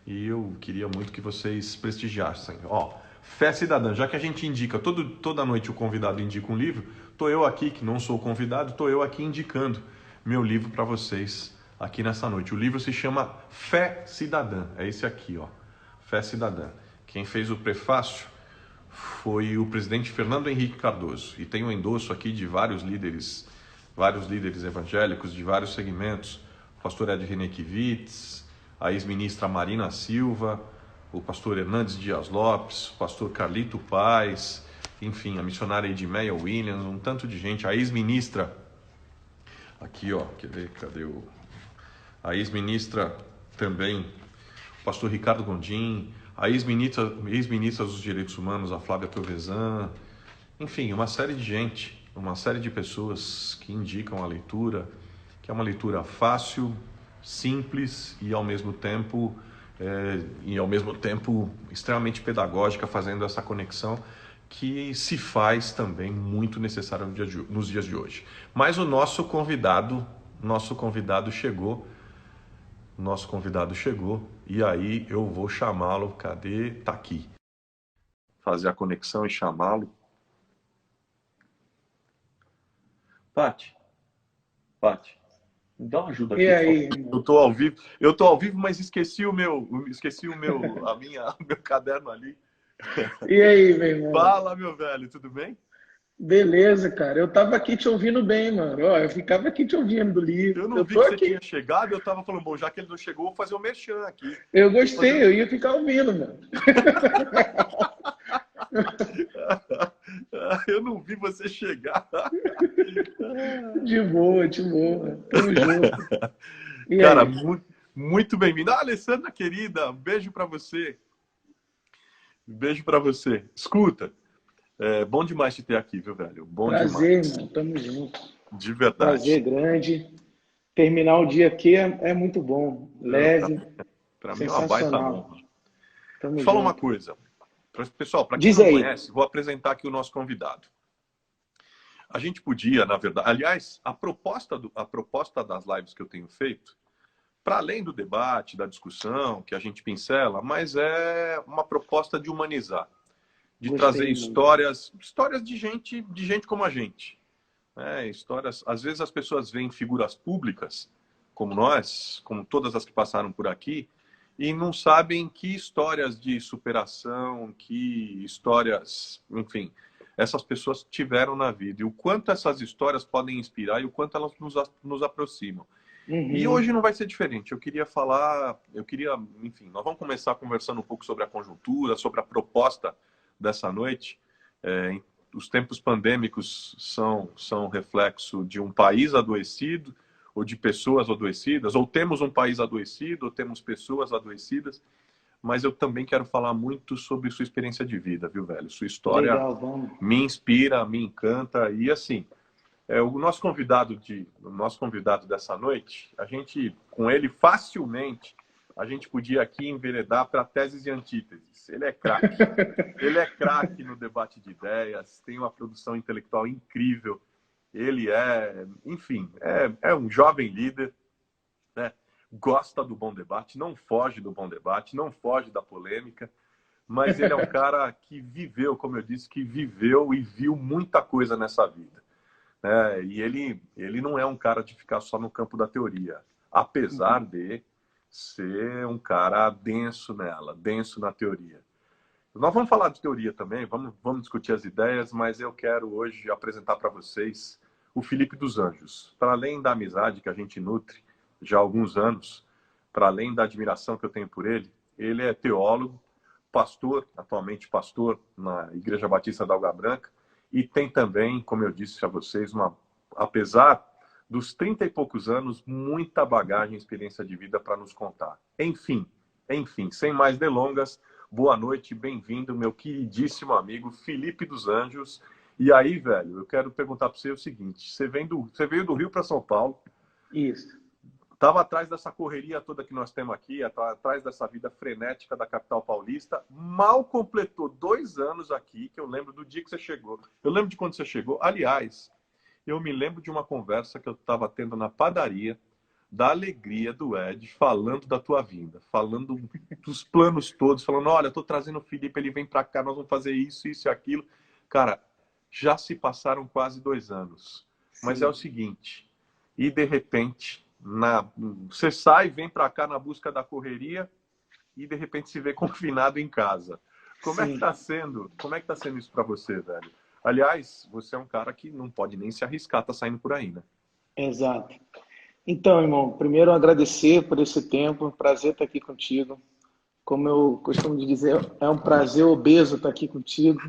e eu queria muito que vocês prestigiassem. Ó, Fé Cidadã, já que a gente indica, toda noite o convidado indica um livro, tô eu aqui, que não sou o convidado, tô eu aqui indicando meu livro para vocês aqui nessa noite. O livro se chama Fé Cidadã, é esse aqui, ó, Fé Cidadã. Quem fez o prefácio foi o presidente Fernando Henrique Cardoso, e tem um endosso aqui de vários líderes evangélicos de vários segmentos, o pastor Ed Renekiewicz, a ex-ministra Marina Silva, o pastor Hernandes Dias Lopes, o pastor Carlito Paes, enfim, a missionária Edmeia Williams, um tanto de gente, a ex-ministra, aqui ó, cadê a ex-ministra também, o pastor Ricardo Gondim, a ex-ministra dos Direitos Humanos, a Flávia Piovesan, enfim, uma série de gente, uma série de pessoas que indicam a leitura, que é uma leitura fácil, simples e ao mesmo tempo extremamente pedagógica, fazendo essa conexão que se faz também muito necessária nos dias de hoje. Mas o nosso convidado chegou e aí eu vou chamá-lo. Cadê? Tá aqui. Fazer a conexão e chamá-lo. Pati, me dá uma ajuda E aqui, por favor. aí, irmão? Eu tô ao vivo, mas esqueci o meu caderno ali. E aí, meu irmão? Fala, meu velho, tudo bem? Beleza, cara. Eu tava aqui te ouvindo bem, mano. Ó, eu ficava aqui te ouvindo do livro. Eu não Eu vi tô que você aqui. tinha chegado, eu tava falando, bom, já que ele não chegou, vou fazer o merchan aqui. Eu Vou fazer... gostei, eu ia ficar ouvindo, mano. Eu não vi você chegar. De boa, de boa. Tamo junto. E Cara, aí? muito bem-vindo. Ah, Alessandra, querida, um beijo pra você. Um beijo pra você. Escuta, é bom demais te ter aqui, viu, velho? Bom Prazer, demais. irmão. Tamo junto. De verdade. Prazer grande. Terminar o dia aqui é muito bom. Não, Leve, pra mim é uma baita sensacional. honra. Tamo Fala uma junto. coisa. Pessoal, para quem Diz não aí. conhece, vou apresentar aqui o nosso convidado. A gente podia, na verdade, aliás, a proposta das lives que eu tenho feito, para além do debate, da discussão, que a gente pincela, mas é uma proposta de humanizar, de trazer Gostei muito. histórias de gente como a gente. Né? Histórias, às vezes as pessoas veem figuras públicas, como nós, como todas as que passaram por aqui, e não sabem que histórias de superação, que histórias, enfim, essas pessoas tiveram na vida. E o quanto essas histórias podem inspirar e o quanto elas nos aproximam. E hoje Uhum. não vai ser diferente. Enfim, nós vamos começar conversando um pouco sobre a conjuntura, sobre a proposta dessa noite. Os tempos pandêmicos são reflexo de um país adoecido, ou de pessoas adoecidas, ou temos um país adoecido, ou temos pessoas adoecidas, mas eu também quero falar muito sobre sua experiência de vida, viu, velho? Sua história Legal, vamos. me inspira, me encanta, e assim, o nosso convidado dessa noite, a gente, com ele, facilmente, a gente podia aqui enveredar para teses e antíteses. Ele é craque. Ele é craque no debate de ideias, tem uma produção intelectual incrível. Ele enfim, é um jovem líder, né? Gosta do bom debate, não foge do bom debate, não foge da polêmica, mas ele é um cara que viveu, como eu disse, que viveu e viu muita coisa nessa vida. E ele não é um cara de ficar só no campo da teoria, apesar Uhum. de ser um cara denso nela, denso na teoria. Nós vamos falar de teoria também, vamos discutir as ideias, mas eu quero hoje apresentar para vocês o Felipe dos Anjos. Para além da amizade que a gente nutre já há alguns anos, para além da admiração que eu tenho por ele é teólogo, pastor, atualmente pastor na Igreja Batista da Água Branca, e tem também, como eu disse a vocês, apesar dos 30 e poucos anos, muita bagagem e experiência de vida para nos contar. Enfim, sem mais delongas, boa noite, bem-vindo, meu queridíssimo amigo Felipe dos Anjos. E aí, velho, eu quero perguntar para você o seguinte: você veio do Rio para São Paulo, Isso. estava atrás dessa correria toda que nós temos aqui, atrás dessa vida frenética da capital paulista, mal completou 2 anos aqui, que eu lembro do dia que você chegou. Eu lembro de quando você chegou. Aliás, eu me lembro de uma conversa que eu estava tendo na padaria, da alegria do Ed falando da tua vinda, falando dos planos todos, falando, olha, eu tô trazendo o Felipe, ele vem para cá, nós vamos fazer isso, isso e aquilo. Cara, já se passaram quase 2 anos. Mas é o Sim, seguinte, e de repente, você sai, vem para cá na busca da correria e de repente se vê confinado em casa. Como é que sim, tá sendo? Como é que tá sendo isso para você, velho? Aliás, você é um cara que não pode nem se arriscar, tá saindo por aí, né? exato. Então, irmão, primeiro agradecer por esse tempo, um prazer estar aqui contigo. Como eu costumo dizer, é um prazer obeso estar aqui contigo.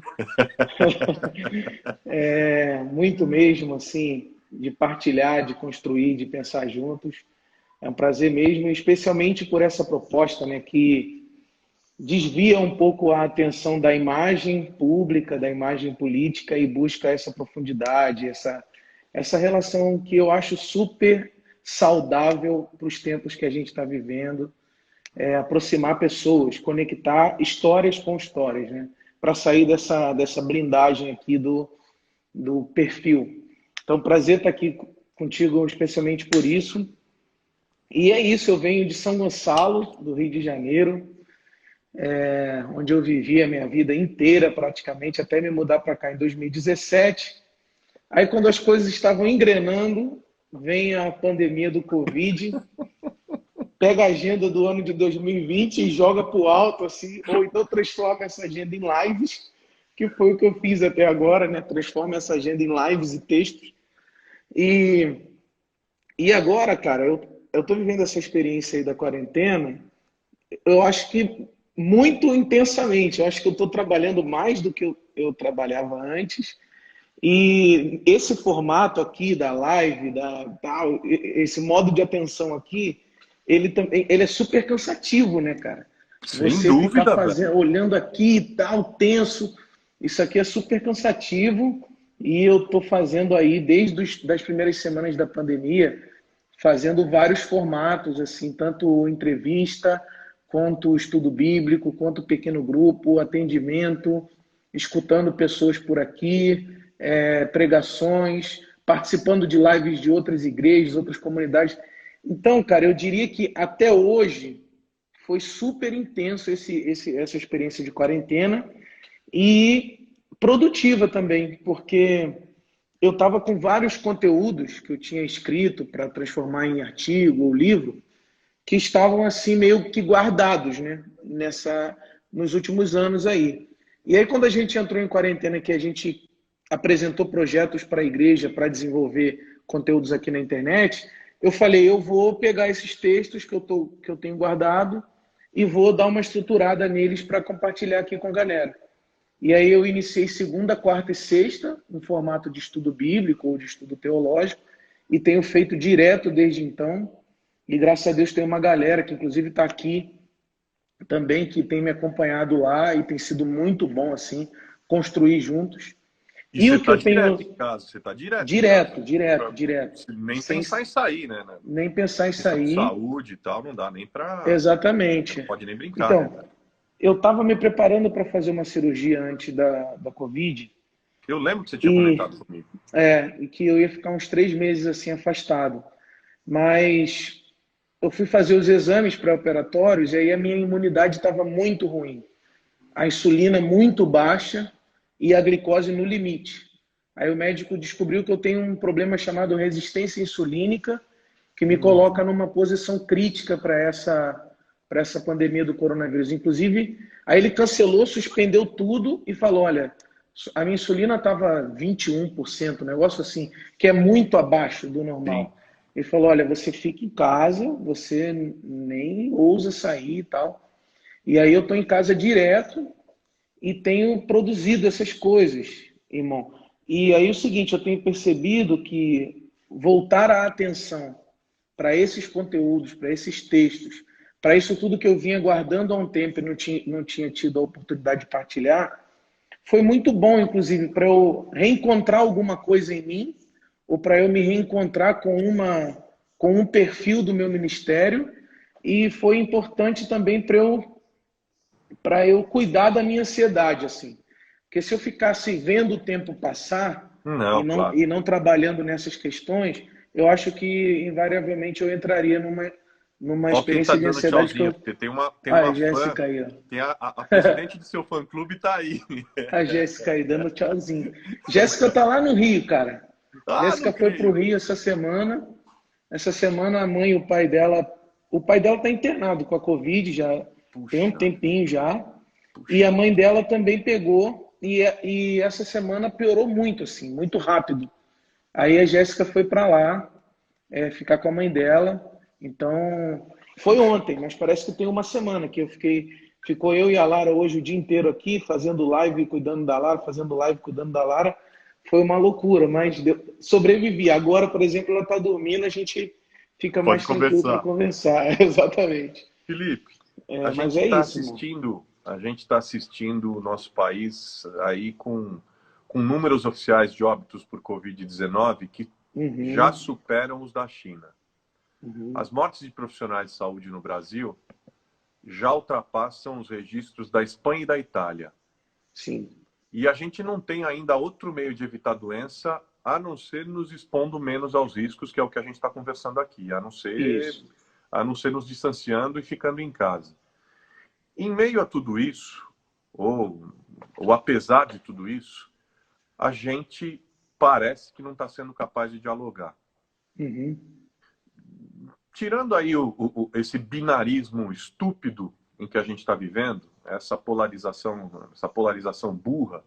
É muito mesmo, assim, de partilhar, de construir, de pensar juntos. É um prazer mesmo, especialmente por essa proposta, né, que desvia um pouco a atenção da imagem pública, da imagem política e busca essa profundidade, essa relação que eu acho super saudável para os tempos que a gente está vivendo, aproximar pessoas, conectar histórias com histórias, né? Para sair dessa blindagem aqui do perfil. Então, prazer estar aqui contigo, especialmente por isso. E é isso, eu venho de São Gonçalo, do Rio de Janeiro, onde eu vivi a minha vida inteira, praticamente, até me mudar para cá em 2017. Aí, quando as coisas estavam engrenando, vem a pandemia do Covid, pega a agenda do ano de 2020 e joga para o alto, assim, ou então transforma essa agenda em lives, que foi o que eu fiz até agora, né? Transforma essa agenda em lives e textos. E, e agora, cara, eu tô vivendo essa experiência aí da quarentena, eu acho que muito intensamente. Eu acho que eu estou trabalhando mais do que eu trabalhava antes. E esse formato aqui da live, tal, esse modo de atenção aqui, ele é super cansativo, né, cara? Sem Você ficar dúvida, velho. fazendo, olhando aqui e tal, tenso, isso aqui é super cansativo. E eu estou fazendo aí, desde das primeiras semanas da pandemia, fazendo vários formatos, assim, tanto entrevista, quanto estudo bíblico, quanto pequeno grupo, atendimento, escutando pessoas por aqui, pregações, participando de lives de outras igrejas, outras comunidades. Então, cara, eu diria que até hoje foi super intenso essa experiência de quarentena e produtiva também, porque eu estava com vários conteúdos que eu tinha escrito para transformar em artigo ou livro, que estavam assim meio que guardados, né, nos últimos anos aí. E aí quando a gente entrou em quarentena, que a gente apresentou projetos para a igreja para desenvolver conteúdos aqui na internet, eu falei, eu vou pegar esses textos que eu tenho guardado e vou dar uma estruturada neles para compartilhar aqui com a galera. E aí eu iniciei segunda, quarta e sexta, no formato de estudo bíblico ou de estudo teológico, e tenho feito direto desde então. E graças a Deus tem uma galera que inclusive está aqui também, que tem me acompanhado lá e tem sido muito bom, assim, construir juntos. E E você o que tá eu direto tenho em casa, você tá direto em casa. direto, direto, direto, Nem sem pensar em sair, né? nem pensar em Questão de sair, saúde e tal, não dá nem pra. Você não exatamente. pode nem brincar, né, Então, velho? eu estava me preparando para fazer uma cirurgia antes da Covid, Eu lembro que você tinha e, comentado comigo. e que eu ia ficar uns 3 meses assim afastado. Mas eu fui fazer os exames pré-operatórios e aí a minha imunidade estava muito ruim. A insulina muito baixa e a glicose no limite. Aí o médico descobriu que eu tenho um problema chamado resistência insulínica, que me coloca numa posição crítica para essa pandemia do coronavírus. Inclusive, aí ele cancelou, suspendeu tudo e falou: olha, a minha insulina estava 21%, um negócio assim, que é muito abaixo do Sim. normal. Ele falou: olha, você fica em casa, você nem ousa sair e tal. E aí eu estou em casa direto e tenho produzido essas coisas, irmão. E aí é o seguinte, eu tenho percebido que voltar a atenção para esses conteúdos, para esses textos, para isso tudo que eu vinha guardando há um tempo e não tinha tido a oportunidade de partilhar, foi muito bom, inclusive, para eu reencontrar alguma coisa em mim, ou para eu me reencontrar com um perfil do meu ministério, e foi importante também para eu cuidar da minha ansiedade, assim. Porque se eu ficasse vendo o tempo passar e Não, não, claro. e não trabalhando nessas questões, eu acho que invariavelmente eu entraria numa Ó quem tá experiência de dando ansiedade que tchauzinho, eu... porque tem Ah, a uma fã, Jéssica aí, ó. tem a presidente do seu fã-clube tá aí. A Jéssica aí, dando tchauzinho. Jéssica tá lá no Rio, cara. Ah, não Jéssica foi pro creio. Rio essa semana. Essa semana a mãe e o pai dela... O pai dela tá internado com a Covid já tem um Puxa, tempinho já. E a puxa. mãe dela também pegou. E essa semana piorou muito, assim, muito rápido. Aí a Jéssica foi para lá, ficar com a mãe dela. Então, foi Puxa. ontem, mas parece que tem uma semana que eu fiquei. Ficou eu e a Lara hoje o dia inteiro aqui, fazendo live, cuidando da Lara, fazendo live, cuidando da Lara. Foi uma loucura, mas sobrevivi. Agora, por exemplo, ela está dormindo, a gente fica Pode mais tranquilo para conversar. conversar. Exatamente. Felipe, Mas é isso, mano. a gente está assistindo o nosso país aí com números oficiais de óbitos por Covid-19 que já Uhum, superam os da China. uhum, As mortes de profissionais de saúde no Brasil já ultrapassam os registros da Espanha e da Itália. sim, E a gente não tem ainda outro meio de evitar a doença a não ser nos expondo menos aos riscos, que é o que a gente está conversando aqui, isso. a não ser nos distanciando e ficando em casa. Em meio a tudo isso, ou, ou apesar de tudo isso, a gente parece que não está sendo capaz de dialogar. Uhum, Tirando aí esse binarismo estúpido em que a gente está vivendo, essa polarização burra,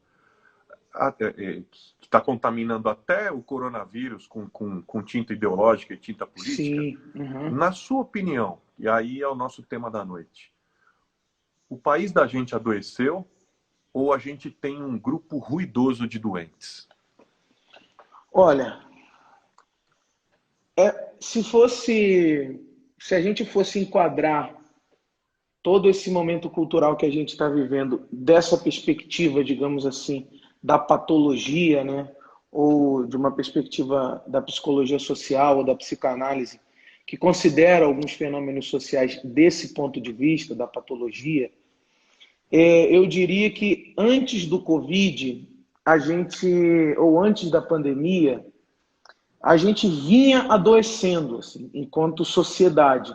que está contaminando até o coronavírus com tinta ideológica e tinta política, sim, uhum. na sua opinião, e aí é o nosso tema da noite, o país da gente adoeceu ou a gente tem um grupo ruidoso de doentes? Olha, se a gente fosse enquadrar todo esse momento cultural que a gente está vivendo dessa perspectiva, digamos assim, da patologia, né? Ou de uma perspectiva da psicologia social ou da psicanálise, que considera alguns fenômenos sociais desse ponto de vista, da patologia, eu diria que antes do Covid, a gente, ou antes da pandemia, a gente vinha adoecendo, assim, enquanto sociedade.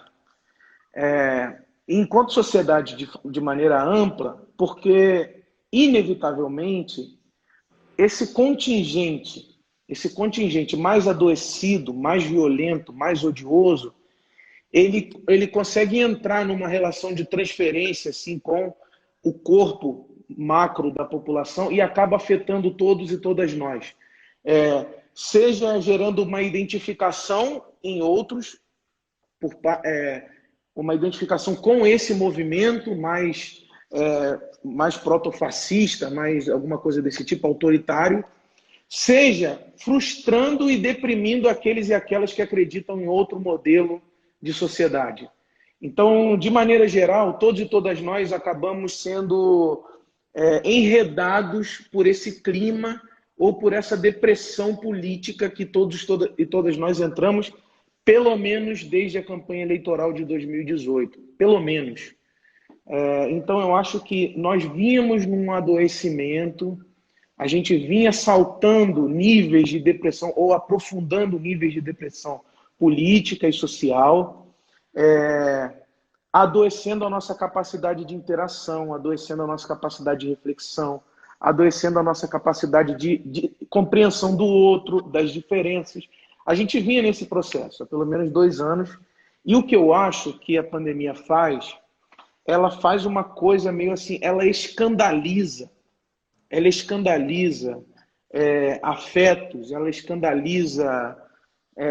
Enquanto sociedade de maneira ampla, porque, inevitavelmente, esse contingente mais adoecido, mais violento, mais odioso, ele consegue entrar numa relação de transferência assim, com o corpo macro da população e acaba afetando todos e todas nós. Seja gerando uma identificação em outros, por, uma identificação com esse movimento mais protofascista, mais alguma coisa desse tipo, autoritário, seja frustrando e deprimindo aqueles e aquelas que acreditam em outro modelo de sociedade. Então, de maneira geral, todos e todas nós acabamos sendo enredados por esse clima ou por essa depressão política que e todas nós entramos, pelo menos desde a campanha eleitoral de 2018. Pelo menos. Então, eu acho que nós vínhamos num adoecimento, a gente vinha saltando níveis de depressão ou aprofundando níveis de depressão política e social, adoecendo a nossa capacidade de interação, adoecendo a nossa capacidade de reflexão, adoecendo a nossa capacidade de compreensão do outro, das diferenças. A gente vinha nesse processo há pelo menos 2 anos, e o que eu acho que a pandemia faz, ela faz uma coisa meio assim, ela escandaliza afetos, ela escandaliza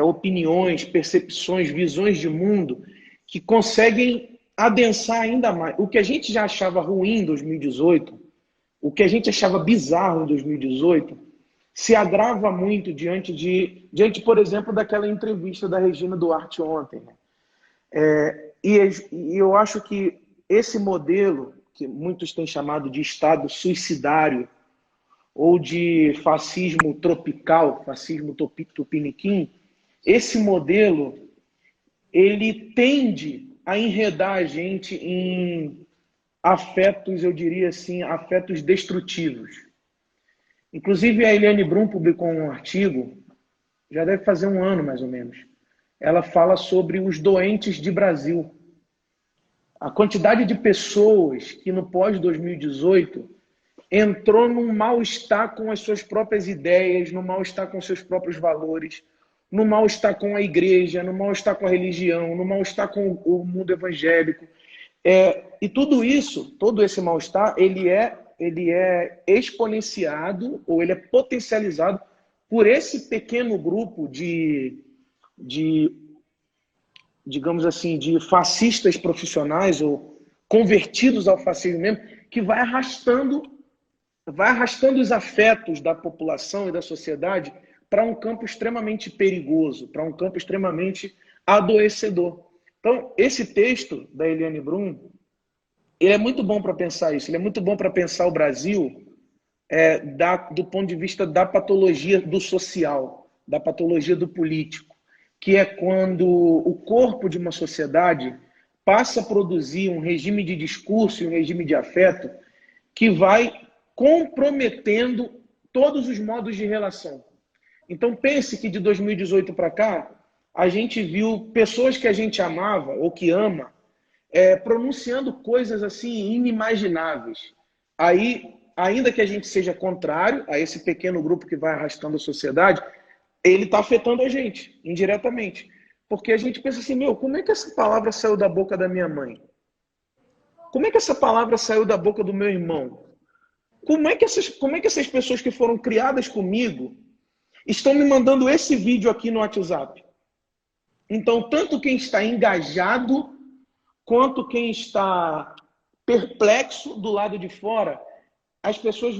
opiniões, percepções, visões de mundo que conseguem adensar ainda mais. O que a gente já achava ruim em 2018, o que a gente achava bizarro em 2018, se agrava muito diante, por exemplo, daquela entrevista da Regina Duarte ontem. Né? E eu acho que esse modelo, que muitos têm chamado de Estado suicidário, ou de fascismo tropical, fascismo tupiniquim, esse modelo ele tende a enredar a gente em afetos, eu diria assim, afetos destrutivos. Inclusive, a Eliane Brum publicou um artigo já deve fazer um ano mais ou menos. Ela fala sobre os doentes de Brasil. A quantidade de pessoas que no pós-2018 entrou num mal-estar com as suas próprias ideias, no mal-estar com seus próprios valores, no mal-estar com a igreja, no mal-estar com a religião, no mal-estar com o mundo evangélico. E tudo isso, todo esse mal-estar, ele é exponenciado ou ele é potencializado por esse pequeno grupo de digamos assim, de fascistas profissionais ou convertidos ao fascismo mesmo, que vai arrastando os afetos da população e da sociedade para um campo extremamente perigoso, para um campo extremamente adoecedor. Então, esse texto da Eliane Brum, ele é muito bom para pensar isso, ele é muito bom para pensar o Brasil do ponto de vista da patologia do social, da patologia do político, que é quando o corpo de uma sociedade passa a produzir um regime de discurso e um regime de afeto que vai comprometendo todos os modos de relação. Então pense que de 2018 para cá, a gente viu pessoas que a gente amava ou que ama pronunciando coisas assim inimagináveis. Aí, ainda que a gente seja contrário a esse pequeno grupo que vai arrastando a sociedade, ele está afetando a gente, indiretamente. Porque a gente pensa assim, meu, como é que essa palavra saiu da boca da minha mãe? Como é que essa palavra saiu da boca do meu irmão? Como é que essas pessoas que foram criadas comigo estão me mandando esse vídeo aqui no WhatsApp? Então, tanto quem está engajado, quanto quem está perplexo do lado de fora, as pessoas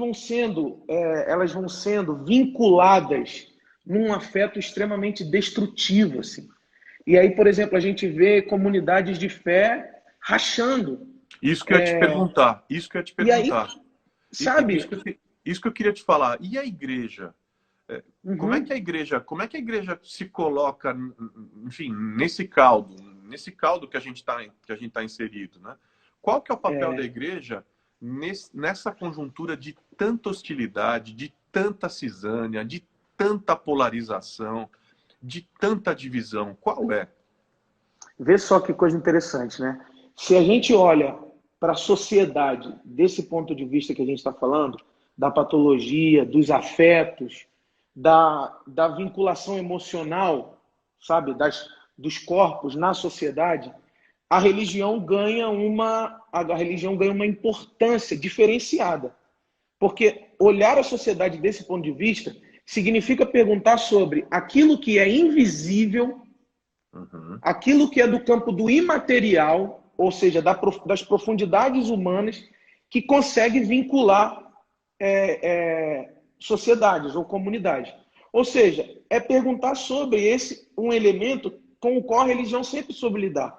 elas vão sendo vinculadas num afeto extremamente destrutivo, assim. E aí, por exemplo, a gente vê comunidades de fé rachando. Isso que eu ia te perguntar. Isso que eu ia te E aí, perguntar. sabe? Isso que eu queria te falar. E a igreja? Como é Uhum, que a igreja se coloca, enfim, nesse caldo que a gente tá inserido, né? Qual que é o papel da igreja nessa conjuntura de tanta hostilidade, de tanta cisânia, de tanta polarização, de tanta divisão? Qual é? vê só que coisa interessante, né? Se a gente olha para a sociedade desse ponto de vista que a gente está falando, da patologia, dos afetos, da vinculação emocional, sabe, dos corpos na sociedade, a religião ganha uma importância diferenciada. Porque olhar a sociedade desse ponto de vista significa perguntar sobre aquilo que é invisível, Uhum. aquilo que é do campo do imaterial, ou seja, das profundidades humanas, que consegue vincular sociedades ou comunidades. Ou seja, é perguntar sobre um elemento com o qual a religião sempre soube lidar,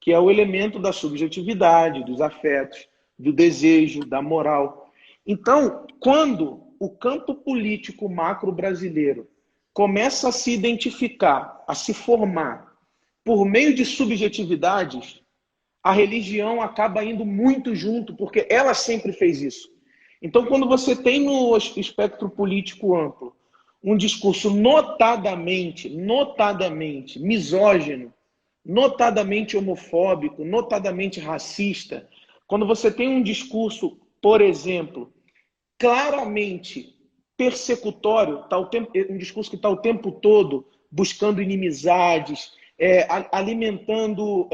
que é o elemento da subjetividade, dos afetos, do desejo, da moral. Então, quando o campo político macro brasileiro começa a se identificar, a se formar por meio de subjetividades, a religião acaba indo muito junto, porque ela sempre fez isso. Então, quando você tem no espectro político amplo um discurso notadamente misógino, notadamente homofóbico, notadamente racista, quando você tem um discurso, por exemplo, claramente persecutório, um discurso que está o tempo todo buscando inimizades, alimentando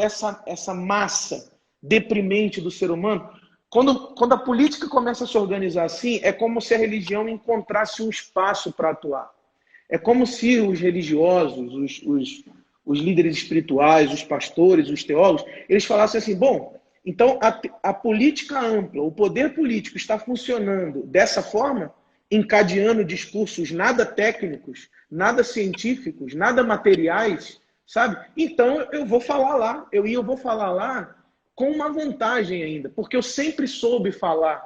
essa massa deprimente do ser humano. Quando a política começa a se organizar assim, é como se a religião encontrasse um espaço para atuar. É como se os religiosos, os líderes espirituais, os pastores, os teólogos, eles falassem assim, bom, então a política ampla, o poder político está funcionando dessa forma, encadeando discursos nada técnicos, nada científicos, nada materiais, sabe? Então eu vou falar lá, eu vou falar lá com uma vantagem ainda, porque eu sempre soube falar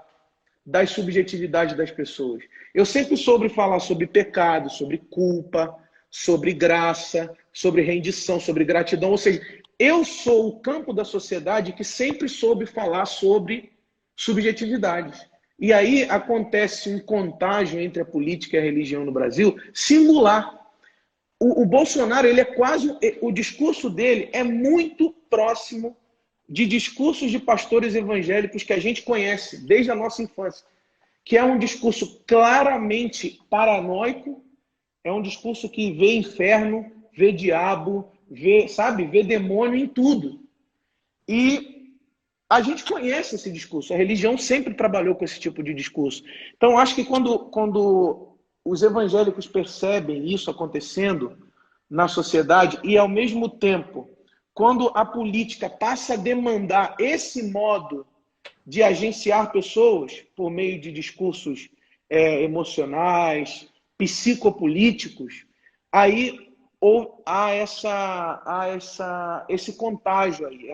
das subjetividades das pessoas. Eu sempre soube falar sobre pecado, sobre culpa, sobre graça, sobre rendição, sobre gratidão. Ou seja, eu sou o campo da sociedade que sempre soube falar sobre subjetividades. E aí acontece um contágio entre a política e a religião no Brasil singular. O Bolsonaro, ele é quase, o discurso dele é muito próximo de discursos de pastores evangélicos que a gente conhece desde a nossa infância, que é um discurso claramente paranoico, é um discurso que vê inferno, vê diabo, vê, sabe, vê demônio em tudo. E a gente conhece esse discurso, a religião sempre trabalhou com esse tipo de discurso. Então, acho que quando os evangélicos percebem isso acontecendo na sociedade e, ao mesmo tempo, quando a política passa a demandar esse modo de agenciar pessoas por meio de discursos emocionais, psicopolíticos, aí há esse contágio aí,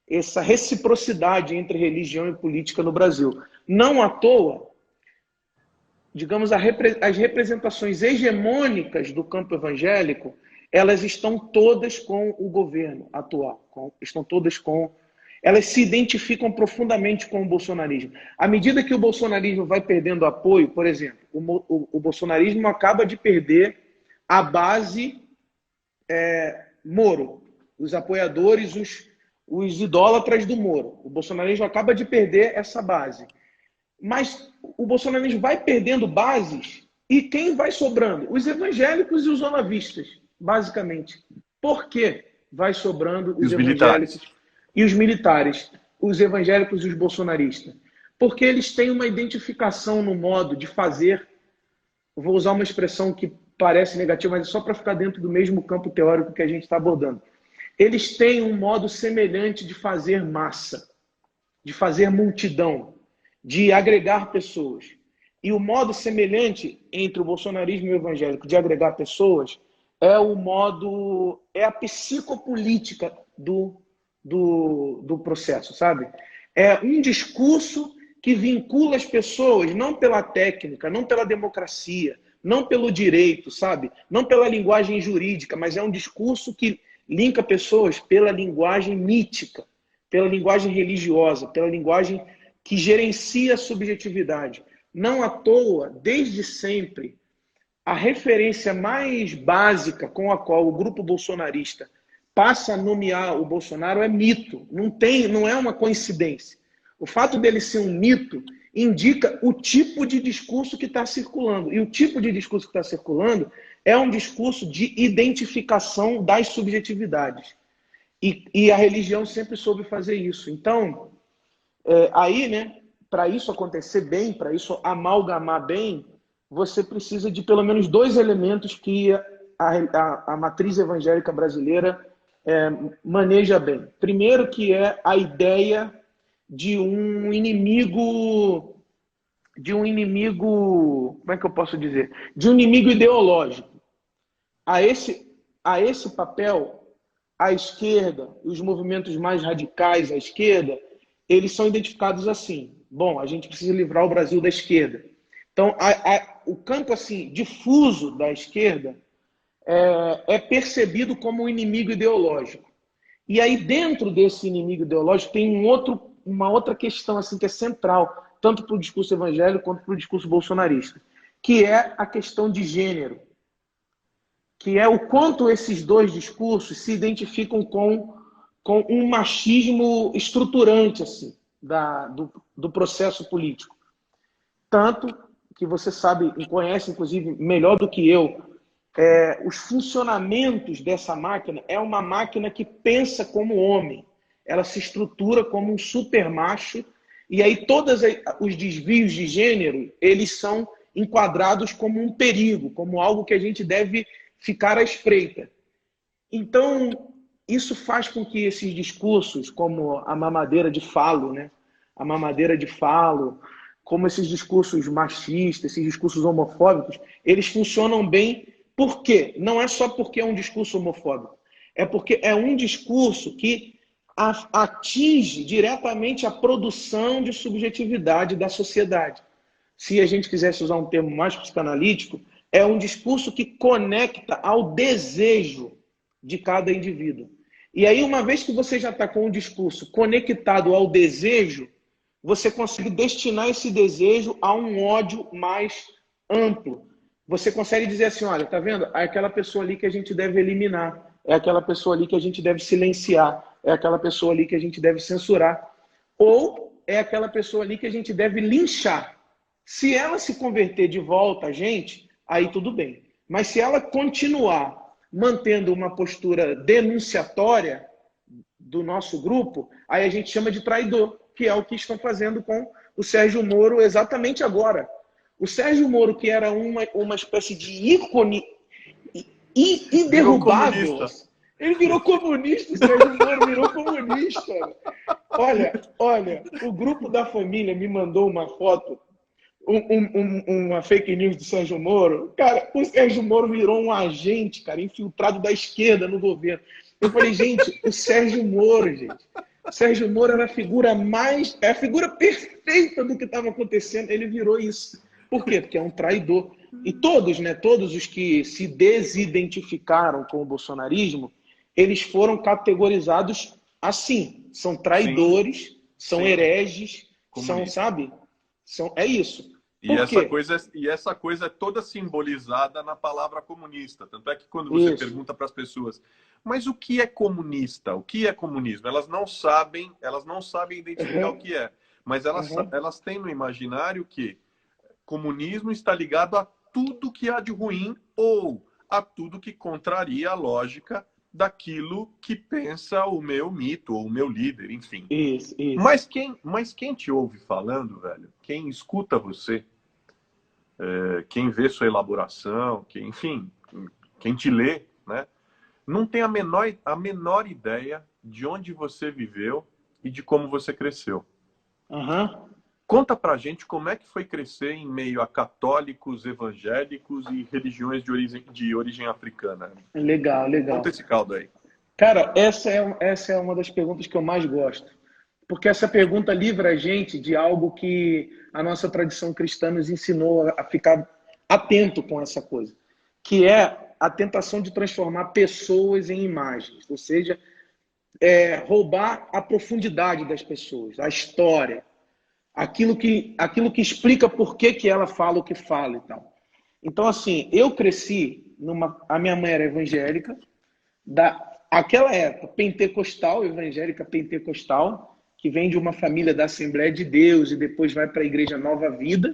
essa reciprocidade entre religião e política no Brasil. Não à toa, digamos, as representações hegemônicas do campo evangélico, elas estão todas com o governo atual, elas se identificam profundamente com o bolsonarismo. À medida que o bolsonarismo vai perdendo apoio, por exemplo, o bolsonarismo acaba de perder a base Moro, os apoiadores, os idólatras do Moro. O bolsonarismo acaba de perder essa base. Mas o bolsonarismo vai perdendo bases e quem vai sobrando? Os evangélicos e os olavistas, basicamente. Por que vai sobrando os evangélicos e os militares, os evangélicos e os bolsonaristas? Porque eles têm uma identificação no modo de fazer, vou usar uma expressão que parece negativa, mas é só para ficar dentro do mesmo campo teórico que a gente está abordando. Eles têm um modo semelhante de fazer massa, de fazer multidão, de agregar pessoas. E o modo semelhante entre o bolsonarismo e o evangélico de agregar pessoas é a psicopolítica do processo, sabe? É um discurso que vincula as pessoas não pela técnica, não pela democracia, não pelo direito, sabe? Não pela linguagem jurídica, mas é um discurso que linka pessoas pela linguagem mítica, pela linguagem religiosa, pela linguagem que gerencia a subjetividade. Não à toa, desde sempre, a referência mais básica com a qual o grupo bolsonarista passa a nomear o Bolsonaro é mito. Não é uma coincidência. O fato dele ser um mito indica o tipo de discurso que está circulando. E o tipo de discurso que está circulando é um discurso de identificação das subjetividades. E a religião sempre soube fazer isso. Então, aí, né, para isso acontecer bem, para isso amalgamar bem, você precisa de pelo menos dois elementos que a matriz evangélica brasileira maneja bem. Primeiro, que é a ideia de um inimigo, como é que eu posso dizer? De um inimigo ideológico. A esse papel, a esquerda, os movimentos mais radicais à esquerda, eles são identificados assim. Bom, a gente precisa livrar o Brasil da esquerda. Então, o campo assim difuso da esquerda é percebido como um inimigo ideológico. E aí, dentro desse inimigo ideológico, tem uma outra questão assim, que é central, tanto para o discurso evangélico quanto para o discurso bolsonarista, que é a questão de gênero, que é o quanto esses dois discursos se identificam com um machismo estruturante assim, do processo político. Tanto que você sabe e conhece, inclusive, melhor do que eu, os funcionamentos dessa máquina. É uma máquina que pensa como homem. Ela se estrutura como um supermacho. E aí todos os desvios de gênero, eles são enquadrados como um perigo, como algo que a gente deve ficar à espreita. Então, isso faz com que esses discursos, como a mamadeira de falo, né? A mamadeira de falo, como esses discursos machistas, esses discursos homofóbicos, eles funcionam bem. Por quê? Não é só porque é um discurso homofóbico. É porque é um discurso que atinge diretamente a produção de subjetividade da sociedade. Se a gente quisesse usar um termo mais psicanalítico, é um discurso que conecta ao desejo de cada indivíduo. E aí, uma vez que você já está com o discurso conectado ao desejo, você consegue destinar esse desejo a um ódio mais amplo. Você consegue dizer assim, olha, tá vendo? É aquela pessoa ali que a gente deve eliminar, é aquela pessoa ali que a gente deve silenciar, é aquela pessoa ali que a gente deve censurar, ou é aquela pessoa ali que a gente deve linchar. Se ela se converter de volta a gente, aí tudo bem. Mas se ela continuar mantendo uma postura denunciatória do nosso grupo, aí a gente chama de traidor, que é o que estão fazendo com o Sérgio Moro exatamente agora. O Sérgio Moro, que era uma espécie de ícone inderrubável, ele virou comunista, o Sérgio Moro virou comunista. Olha, o grupo da família me mandou uma foto, uma fake news do Sérgio Moro. Cara, o Sérgio Moro virou um agente, cara, infiltrado da esquerda no governo. Eu falei, gente, o Sérgio Moro, gente. O Sérgio Moro era a figura perfeita do que estava acontecendo. Ele virou isso. Por quê? Porque é um traidor. E todos, né, todos os que se desidentificaram com o bolsonarismo, eles foram categorizados assim. São traidores, sim, são hereges, são, sabe? É isso. E essa coisa é toda simbolizada na palavra comunista. Tanto é que quando você pergunta para as pessoas, mas o que é comunista? O que é comunismo? Elas não sabem identificar o que é. Mas elas têm no imaginário que comunismo está ligado a tudo que há de ruim ou a tudo que contraria a lógica daquilo que pensa o meu mito ou o meu líder, enfim. Isso. Mas quem te ouve falando, velho, quem escuta você, quem vê sua elaboração, quem te lê, né, não tem a menor ideia de onde você viveu e de como você cresceu. Conta pra gente como é que foi crescer em meio a católicos, evangélicos e religiões de origem africana. Legal. Conta esse caldo aí. Cara, essa é uma das perguntas que eu mais gosto. Porque essa pergunta livra a gente de algo que a nossa tradição cristã nos ensinou a ficar atento com essa coisa. Que é a tentação de transformar pessoas em imagens. Ou seja, roubar a profundidade das pessoas, a história. Aquilo que explica por que ela fala o que fala e tal. Então, assim, eu cresci a minha mãe era evangélica, aquela época, pentecostal, evangélica pentecostal, que vem de uma família da Assembleia de Deus e depois vai para a Igreja Nova Vida,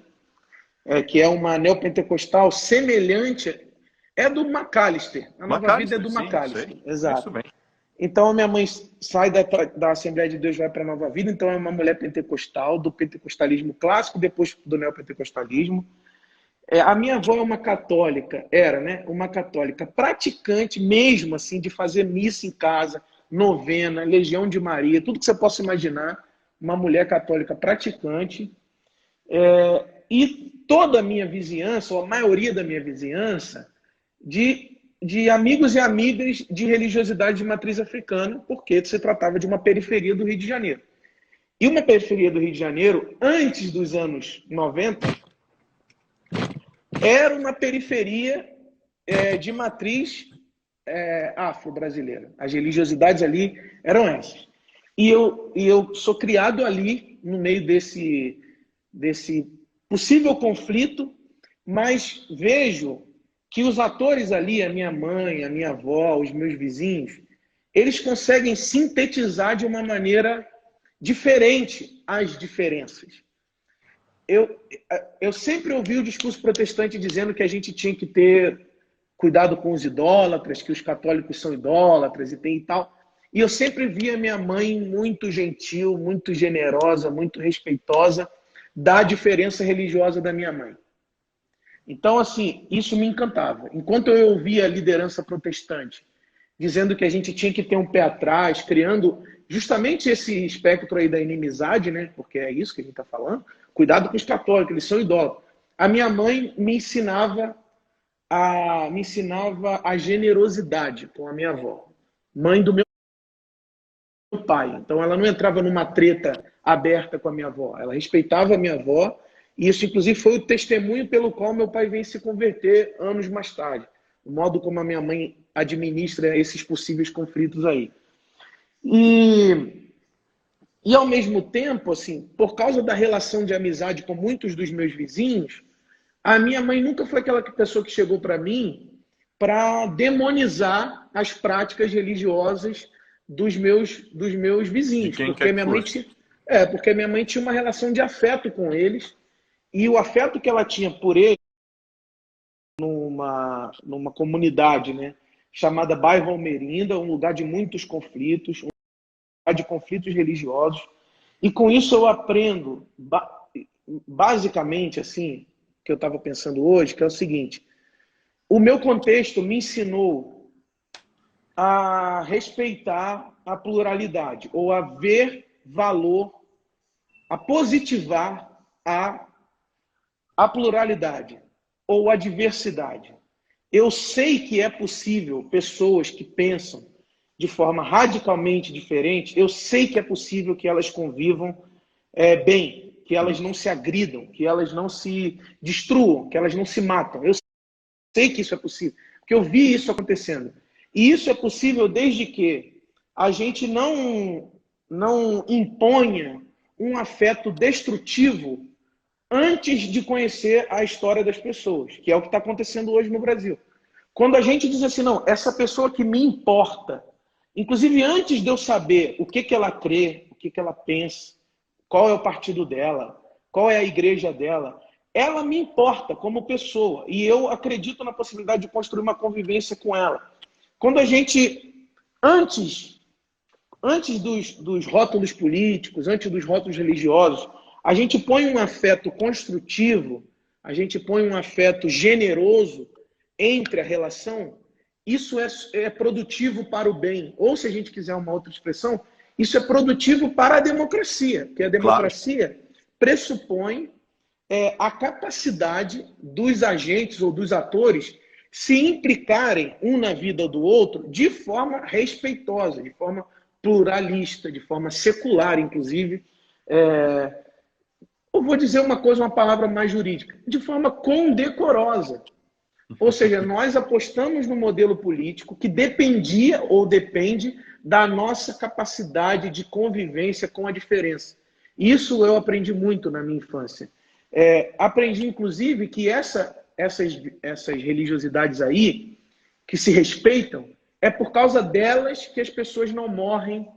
que é uma neopentecostal semelhante, é do Macalister. A Nova Vida é do Macalister. Exato. Isso bem. Então, a minha mãe sai da Assembleia de Deus e vai para a Nova Vida, então é uma mulher pentecostal, do pentecostalismo clássico, depois do neopentecostalismo. A minha avó é uma católica, uma católica praticante mesmo, assim, de fazer missa em casa, novena, Legião de Maria, tudo que você possa imaginar, uma mulher católica praticante. E toda a minha vizinhança, ou a maioria da minha vizinhança, de amigos e amigas de religiosidade de matriz africana, porque se tratava de uma periferia do Rio de Janeiro. E uma periferia do Rio de Janeiro, antes dos anos 90, era uma periferia de matriz afro-brasileira. As religiosidades ali eram essas. E eu sou criado ali, no meio desse possível conflito, mas vejo que os atores ali, a minha mãe, a minha avó, os meus vizinhos, eles conseguem sintetizar de uma maneira diferente as diferenças. Eu sempre ouvi o discurso protestante dizendo que a gente tinha que ter cuidado com os idólatras, que os católicos são idólatras e tal. E eu sempre vi a minha mãe muito gentil, muito generosa, muito respeitosa da diferença religiosa da minha mãe. Então, assim, isso me encantava. Enquanto eu ouvia a liderança protestante dizendo que a gente tinha que ter um pé atrás, criando justamente esse espectro aí da inimizade, né? Porque é isso que a gente está falando. Cuidado com os católicos, eles são idólatras. A minha mãe me ensinava a generosidade com a minha avó, mãe do meu pai. Então, ela não entrava numa treta aberta com a minha avó. Ela respeitava a minha avó. E isso, inclusive, foi o testemunho pelo qual meu pai veio se converter anos mais tarde. O modo como a minha mãe administra esses possíveis conflitos aí. E E ao mesmo tempo, assim, por causa da relação de amizade com muitos dos meus vizinhos, a minha mãe nunca foi aquela pessoa que chegou para mim para demonizar as práticas religiosas dos meus De vizinhos, quem quer que fosse. porque minha mãe tinha uma relação de afeto com eles, e o afeto que ela tinha por eles numa comunidade, né, chamada Bairro Almerinda, um lugar de muitos conflitos, um lugar de conflitos religiosos. E com isso eu aprendo, basicamente, assim, que eu estava pensando hoje, que é o seguinte: o meu contexto me ensinou a respeitar a pluralidade, ou a ver valor, a positivar a pluralidade, ou a diversidade. Eu sei que é possível pessoas que pensam de forma radicalmente diferente, eu sei que é possível que elas convivam bem, que elas não se agridam, que elas não se destruam, que elas não se matam. Eu sei que isso é possível, porque eu vi isso acontecendo. E isso é possível desde que a gente não imponha um afeto destrutivo antes de conhecer a história das pessoas, que é o que está acontecendo hoje no Brasil. Quando a gente diz assim, não, essa pessoa que me importa, inclusive antes de eu saber o que ela crê, o que ela pensa, qual é o partido dela, qual é a igreja dela, ela me importa como pessoa e eu acredito na possibilidade de construir uma convivência com ela. Quando a gente, antes dos rótulos políticos, antes dos rótulos religiosos, a gente põe um afeto construtivo, a gente põe um afeto generoso entre a relação, isso é produtivo para o bem. Ou, se a gente quiser uma outra expressão, isso é produtivo para a democracia, porque a Claro. democracia pressupõe a capacidade dos agentes ou dos atores se implicarem um na vida do outro de forma respeitosa, de forma pluralista, de forma secular, inclusive. Eu vou dizer uma palavra mais jurídica, de forma condecorosa. Ou seja, nós apostamos no modelo político que dependia ou depende da nossa capacidade de convivência com a diferença. Isso eu aprendi muito na minha infância. Aprendi, inclusive, que essas religiosidades aí, que se respeitam, é por causa delas que as pessoas não morrem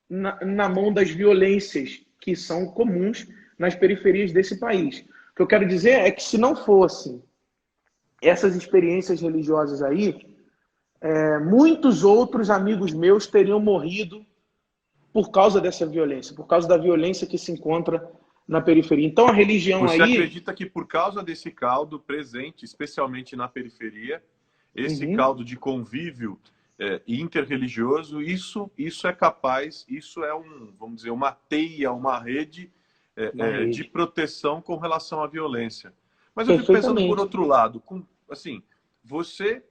na mão das violências que são comuns nas periferias desse país. O que eu quero dizer é que se não fosse essas experiências religiosas aí, muitos outros amigos meus teriam morrido por causa dessa violência, por causa da violência que se encontra na periferia. Então a religião Você aí... acredita que por causa desse caldo presente, especialmente na periferia, esse Uhum. caldo de convívio interreligioso, isso é capaz, isso é vamos dizer, uma teia, uma rede Uma de rede. proteção com relação à violência. Mas eu fico pensando por Perfeitamente. outro lado, assim, você,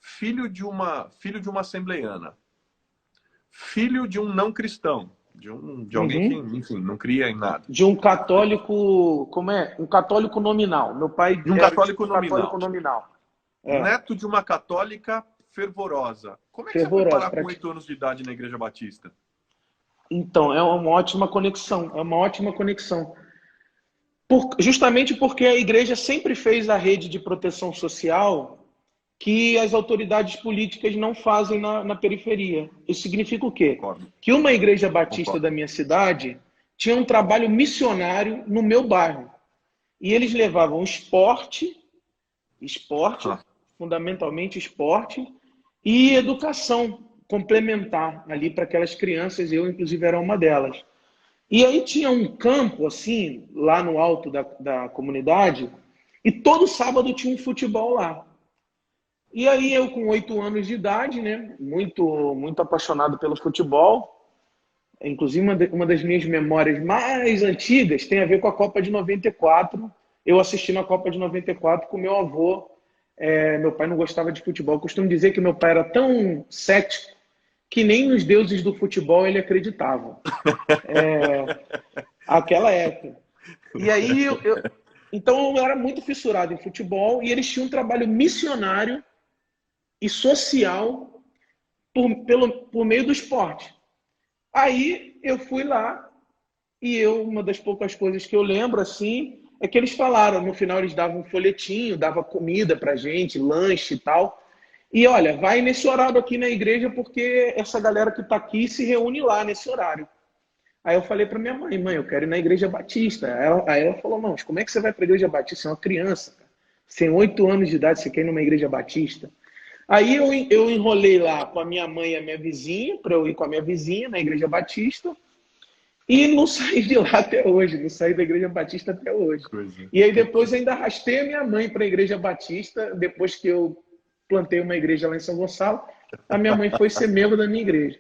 filho de uma assembleiana, filho de um não cristão, de alguém que, Uhum. enfim, não cria em nada, De um católico, como é? Um católico nominal. Meu pai de um era católico tipo católico nominal, nominal. neto de uma católica fervorosa. Como é que você foi Fervoroso. parar com 8 anos de idade na Igreja Batista? Então, é uma ótima conexão. É uma ótima conexão. Justamente porque a igreja sempre fez a rede de proteção social que as autoridades políticas não fazem na periferia. Isso significa o quê? Concordo, Que uma igreja batista concordo. da minha cidade tinha um trabalho missionário no meu bairro. E eles levavam esporte, Ah, fundamentalmente esporte, e educação complementar ali para aquelas crianças. Eu, inclusive, era uma delas. E aí tinha um campo, assim, lá no alto da comunidade, e todo sábado tinha um futebol lá. E aí eu, com 8 anos de idade, né, muito, muito apaixonado pelo futebol, inclusive uma das minhas memórias mais antigas tem a ver com a Copa de 94. Eu assisti na Copa de 94 com meu avô. Meu pai não gostava de futebol. Eu costumo dizer que meu pai era tão cético que nem nos deuses do futebol ele acreditava. Aquela época. E aí, então eu era muito fissurado em futebol e eles tinham um trabalho missionário e social por meio do esporte. Aí eu fui lá E uma das poucas coisas que eu lembro, assim, é que eles falaram, no final eles davam um folhetinho, dava comida pra gente, lanche e tal. E olha, vai nesse horário aqui na igreja porque essa galera que tá aqui se reúne lá nesse horário. Aí eu falei para minha mãe, mãe, eu quero ir na igreja batista. Aí ela falou, não, mas como é que você vai para a igreja batista? Você é uma criança, cara. Você tem 8 anos de idade, você quer ir numa igreja batista? Aí eu enrolei lá com a minha mãe e a minha vizinha, para eu ir com a minha vizinha na igreja batista, e não saí de lá até hoje, não saí da igreja batista até hoje. Coisa. E aí depois ainda arrastei a minha mãe para a igreja batista, depois que eu plantei uma igreja lá em São Gonçalo, a minha mãe foi ser membro da minha igreja.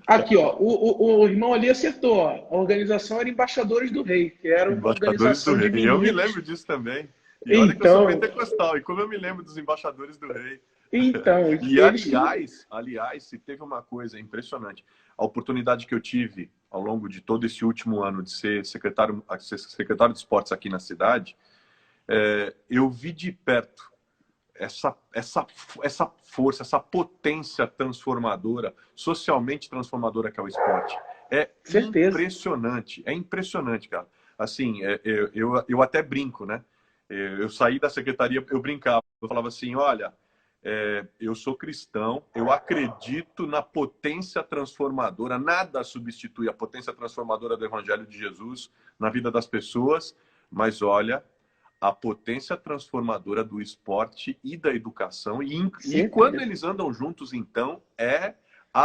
Aqui, ó, o irmão ali acertou, ó. A organização era Embaixadores do Rei, que era uma Embaixadores do organização de Rei. Eu me meninos. lembro disso também. E olha que eu sou Então, pentecostal, e como eu me lembro dos Embaixadores do Rei. então, E eles que. aliás, se teve uma coisa impressionante. A oportunidade que eu tive ao longo de todo esse último ano de ser secretário de esportes aqui na cidade, eu vi de perto essa força, essa potência transformadora, socialmente transformadora que é o esporte. Certeza. É impressionante, cara. Assim, eu até brinco, né? Eu saí da secretaria, eu brincava, eu falava assim, olha, eu sou cristão, eu acredito na potência transformadora, nada substitui a potência transformadora do Evangelho de Jesus na vida das pessoas, mas olha, a potência transformadora do esporte e da educação, e quando Certeza. eles andam juntos, então, é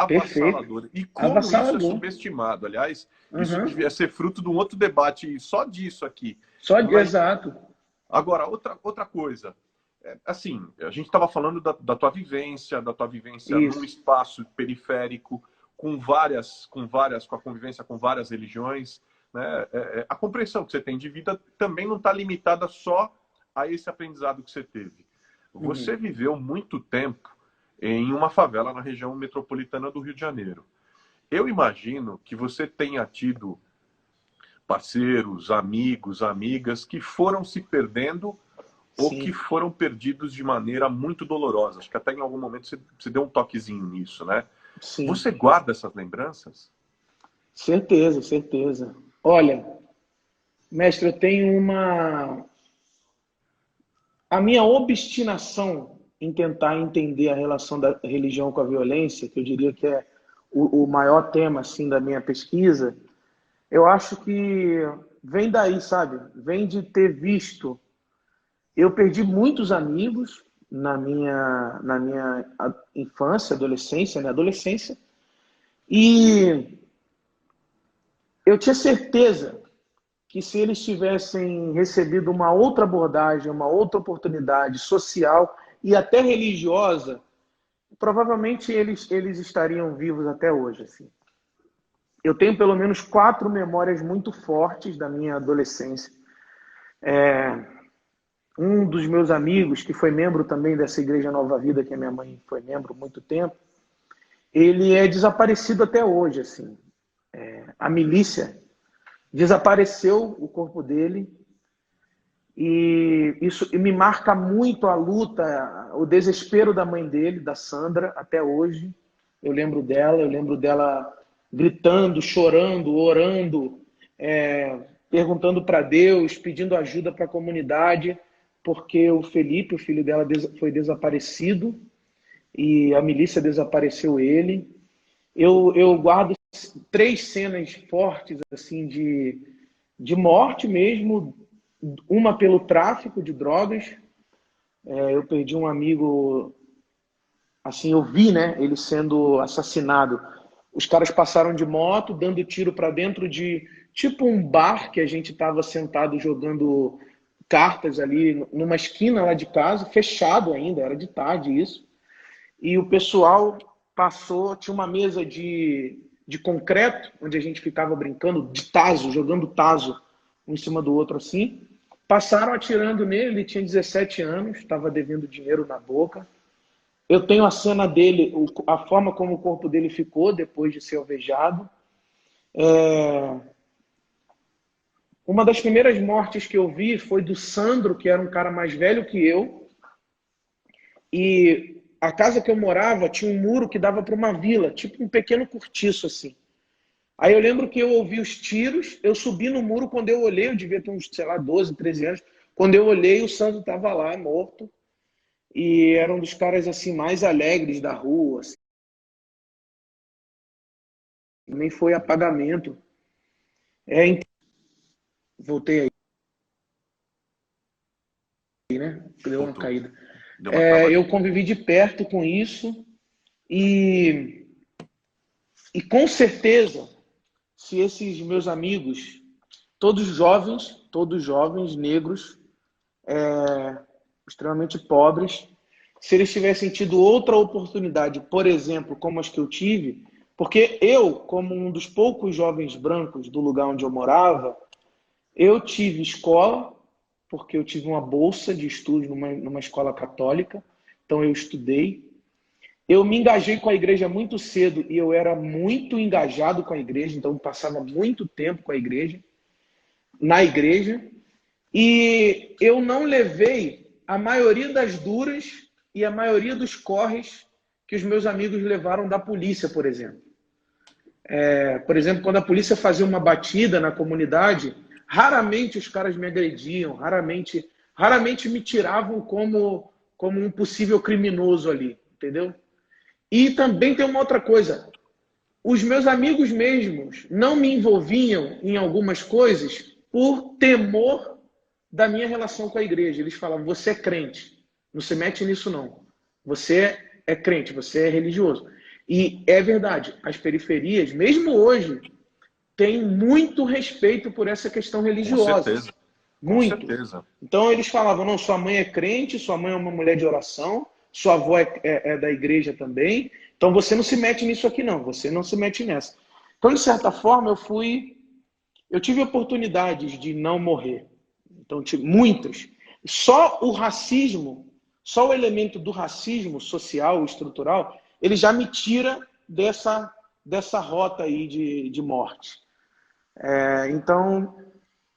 Perfeito. avassalador. E como isso é Avassalador. subestimado. Aliás, isso Uhum. devia ser fruto de um outro debate só disso aqui. Só de Mas, exato. agora, outra coisa. Assim, a gente estava falando da tua vivência num Isso. espaço periférico, com a convivência com várias religiões, né? A compreensão que você tem de vida também não está limitada só a esse aprendizado que você teve. Uhum. Você viveu muito tempo em uma favela na região metropolitana do Rio de Janeiro. Eu imagino que você tenha tido parceiros, amigos, amigas que foram se perdendo ou que Sim. foram perdidos de maneira muito dolorosa. Acho que até em algum momento você deu um toquezinho nisso, né? Sim. Você guarda essas lembranças? Certeza, certeza. Olha, mestre, eu tenho uma. A minha obstinação em tentar entender a relação da religião com a violência, que eu diria que é o maior tema assim da minha pesquisa, eu acho que vem daí, sabe? Vem de ter visto. Eu perdi muitos amigos na minha infância, adolescência, né? Adolescência, e eu tinha certeza que se eles tivessem recebido uma outra abordagem, uma outra oportunidade social e até religiosa, provavelmente eles estariam vivos até hoje. Assim. Eu tenho pelo menos 4 memórias muito fortes da minha adolescência. Um dos meus amigos, que foi membro também dessa Igreja Nova Vida, que a minha mãe foi membro há muito tempo, ele é desaparecido até hoje. Assim. A milícia desapareceu o corpo dele. E isso me marca muito a luta, o desespero da mãe dele, da Sandra, até hoje. Eu lembro dela gritando, chorando, orando, perguntando para Deus, pedindo ajuda para a comunidade, porque o Felipe, o filho dela, foi desaparecido e a milícia desapareceu ele. Eu guardo 3 cenas fortes assim de morte mesmo, uma pelo tráfico de drogas. Eu perdi um amigo, assim, eu vi, né, ele sendo assassinado. Os caras passaram de moto, dando tiro para dentro de tipo um bar que a gente estava sentado jogando cartas ali numa esquina lá de casa, fechado ainda, era de tarde isso. E o pessoal passou, tinha uma mesa de concreto, onde a gente ficava brincando de tazo, jogando tazo um em cima do outro assim. Passaram atirando nele, ele tinha 17 anos, estava devendo dinheiro na boca. Eu tenho a cena dele, a forma como o corpo dele ficou depois de ser alvejado. Uma das primeiras mortes que eu vi foi do Sandro, que era um cara mais velho que eu. E a casa que eu morava tinha um muro que dava para uma vila, tipo um pequeno cortiço assim. Aí eu lembro que eu ouvi os tiros, eu subi no muro, quando eu olhei, eu devia ter uns, sei lá, 12, 13 anos. Quando eu olhei, o Sandro estava lá, morto. E era um dos caras assim mais alegres da rua. Assim. Nem foi apagamento. Então, voltei aí, né? Deu uma Voltou. caída. Deu uma travada. Eu convivi de perto com isso e, e com certeza, se esses meus amigos, todos jovens, negros, extremamente pobres, se eles tivessem tido outra oportunidade, por exemplo, como as que eu tive, porque eu, como um dos poucos jovens brancos do lugar onde eu morava, eu tive escola, porque eu tive uma bolsa de estudos numa escola católica, então eu estudei. Eu me engajei com a igreja muito cedo e eu era muito engajado com a igreja, então eu passava muito tempo com a igreja, na igreja. E eu não levei a maioria das duras e a maioria dos corres que os meus amigos levaram da polícia, por exemplo. Por exemplo, quando a polícia fazia uma batida na comunidade, raramente os caras me agrediam, raramente me tiravam como um possível criminoso ali, entendeu? E também tem uma outra coisa. Os meus amigos mesmos não me envolviam em algumas coisas por temor da minha relação com a igreja. Eles falavam, você é crente, não se mete nisso não. Você é crente, você é religioso. E é verdade, as periferias, mesmo hoje, têm muito respeito por essa questão Com religiosa. certeza. Com Muito. certeza. Então eles falavam, não, sua mãe é crente, sua mãe é uma mulher de oração, sua avó é da igreja também, então você não se mete nisso aqui não, você não se mete nessa. Então, de certa forma, eu tive oportunidades de não morrer. Então, tive muitas. Só o racismo, só o elemento do racismo social, estrutural, ele já me tira dessa rota aí de morte. Então,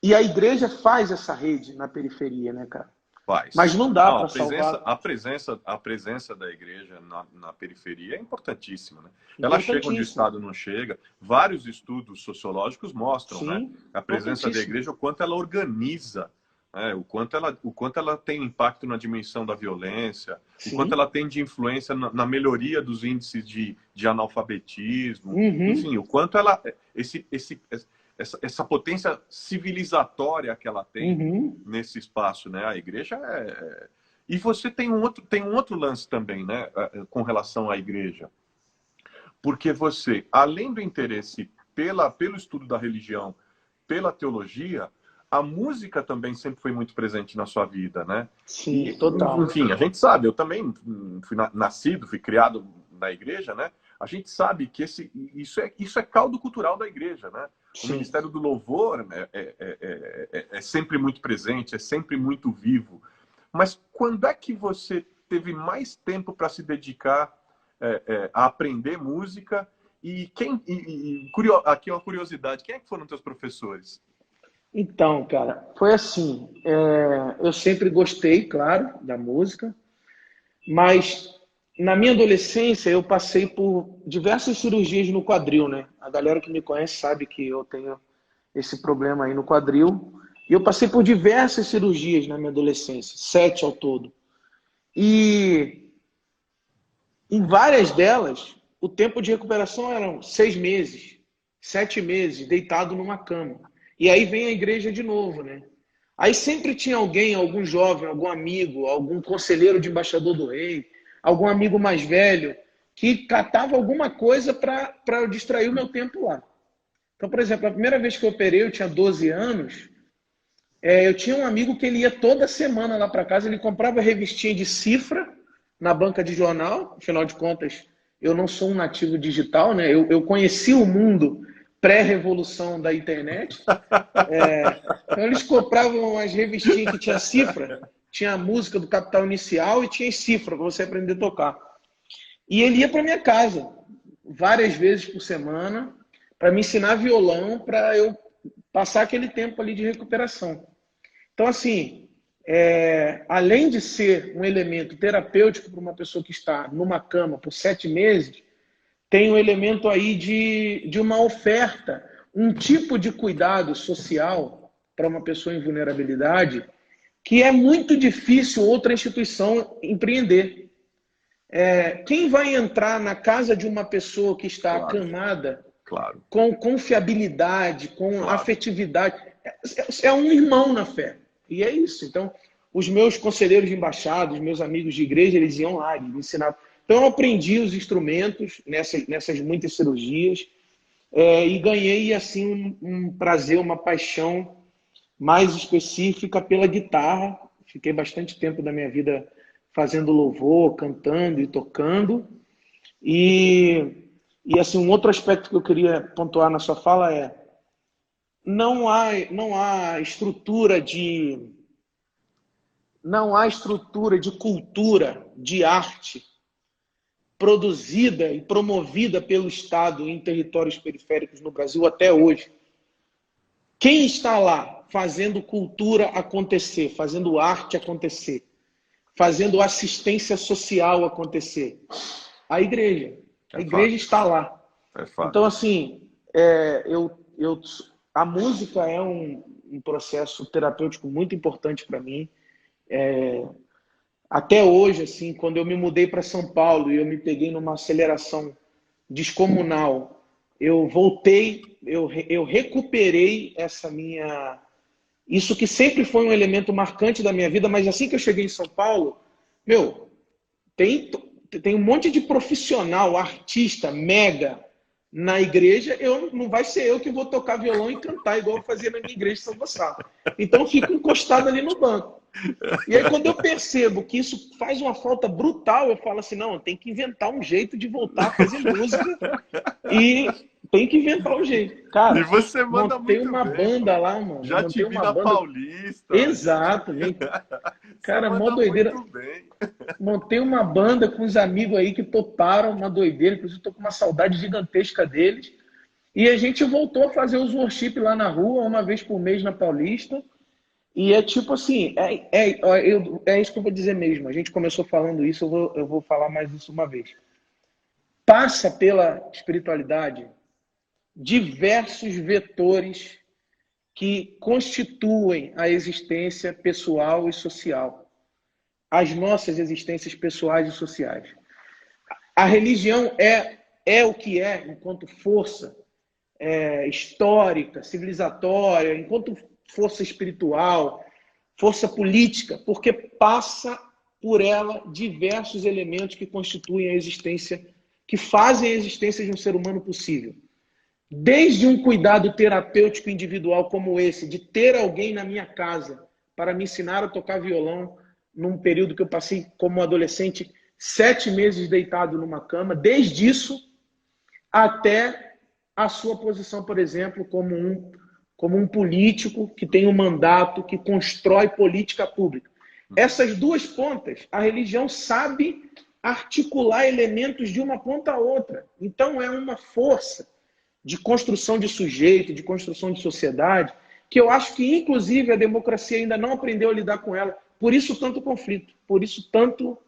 e a igreja faz essa rede na periferia, né, cara? Mas Faz. não dá Não, para salvar. a presença da igreja na periferia é importantíssima, né? Ela chega onde o Importantíssimo. Estado não chega. Vários estudos sociológicos mostram, né? Sim, A presença da importantíssimo. igreja, o quanto ela organiza, né? O quanto ela tem impacto na dimensão da violência, o quanto ela Sim. tem de influência na melhoria dos índices de analfabetismo, enfim, Uhum. o quanto ela essa potência civilizatória que ela tem Uhum. nesse espaço, né? A igreja E você tem um outro lance também, né? Com relação à igreja. Porque você, além do interesse pelo estudo da religião, pela teologia, a música também sempre foi muito presente na sua vida, né? E, Sim, total. enfim, a gente sabe, eu também fui nascido, fui criado na igreja, né? A gente sabe que isso é caldo cultural da igreja, né? O Sim. Ministério do Louvor é sempre muito presente, é sempre muito vivo. Mas quando é que você teve mais tempo para se dedicar a aprender música? Aqui é uma curiosidade, quem é que foram teus professores? Então, cara, foi assim. Eu sempre gostei, claro, da música, mas na minha adolescência eu passei por diversas cirurgias no quadril, né? A galera que me conhece sabe que eu tenho esse problema aí no quadril. E eu passei por diversas cirurgias na minha adolescência, 7 ao todo. E em várias delas, o tempo de recuperação eram 6 meses, 7 meses, deitado numa cama. E aí vem a igreja de novo, né? Aí sempre tinha alguém, algum jovem, algum amigo, algum conselheiro de embaixador do rei, algum amigo mais velho, que catava alguma coisa para eu distrair o meu tempo lá. Então, por exemplo, a primeira vez que eu operei, eu tinha 12 anos, eu tinha um amigo que ele ia toda semana lá para casa, ele comprava revistinha de cifra na banca de jornal, afinal de contas, eu não sou um nativo digital, né? Eu conheci o mundo pré-revolução da internet. Então eles compravam as revistinhas que tinha cifra, tinha a música do Capital Inicial e tinha cifra para você aprender a tocar. E ele ia para minha casa várias vezes por semana para me ensinar violão, para eu passar aquele tempo ali de recuperação. Então, assim, além de ser um elemento terapêutico para uma pessoa que está numa cama por 7 meses, tem um elemento aí de uma oferta, um tipo de cuidado social para uma pessoa em vulnerabilidade que é muito difícil outra instituição empreender. Quem vai entrar na casa de uma pessoa que está Claro, acamada claro, com confiabilidade, com claro. afetividade, é um irmão na fé. E é isso. Então, os meus conselheiros de embaixada, os meus amigos de igreja, eles iam lá, eles me ensinavam. Então, eu aprendi os instrumentos nessas muitas cirurgias e ganhei, assim, um prazer, uma paixão mais específica pela guitarra. Fiquei bastante tempo da minha vida fazendo louvor, cantando e tocando. E assim, um outro aspecto que eu queria pontuar na sua fala é não há estrutura de cultura, de arte produzida e promovida pelo Estado em territórios periféricos no Brasil até hoje. Quem está lá fazendo cultura acontecer, fazendo arte acontecer, fazendo assistência social acontecer? A igreja. A igreja está lá. É fato. Então, assim, a música é um processo terapêutico muito importante para mim. Até hoje, assim, quando eu me mudei para São Paulo e eu me peguei numa aceleração descomunal, eu voltei, eu recuperei essa minha... Isso que sempre foi um elemento marcante da minha vida, mas assim que eu cheguei em São Paulo, meu, tem um monte de profissional, artista, mega, na igreja, não vai ser eu que vou tocar violão e cantar igual eu fazia na minha igreja de São Gonçalo. Então eu fico encostado ali no banco. E aí quando eu percebo que isso faz uma falta brutal, eu falo assim, não, tem que inventar um jeito de voltar a fazer música e tem que inventar um jeito. Cara, e você manda montei muito uma bem, banda pô. lá, mano. Já te Montei vi uma na banda. Paulista. Exato. Você Cara, mó manda doideira. muito bem. Montei uma banda com uns amigos aí que toparam, uma doideira, inclusive estou com uma saudade gigantesca deles. E a gente voltou a fazer os worship lá na rua, uma vez por mês na Paulista. E é tipo assim, é isso que eu vou dizer mesmo. A gente começou falando isso, eu vou falar mais isso uma vez. Passa pela espiritualidade diversos vetores que constituem a existência pessoal e social. As nossas existências pessoais e sociais. A religião é o que é enquanto força histórica, civilizatória, enquanto força espiritual, força política, porque passa por ela diversos elementos que constituem a existência, que fazem a existência de um ser humano possível. Desde um cuidado terapêutico individual como esse, de ter alguém na minha casa para me ensinar a tocar violão, num período que eu passei como adolescente 7 meses deitado numa cama, desde isso até a sua posição, por exemplo, como um político que tem um mandato, que constrói política pública. Essas duas pontas, a religião sabe articular elementos de uma ponta a outra. Então é uma força de construção de sujeito, de construção de sociedade, que eu acho que, inclusive, a democracia ainda não aprendeu a lidar com ela. Por isso tanto conflito, por isso tanto...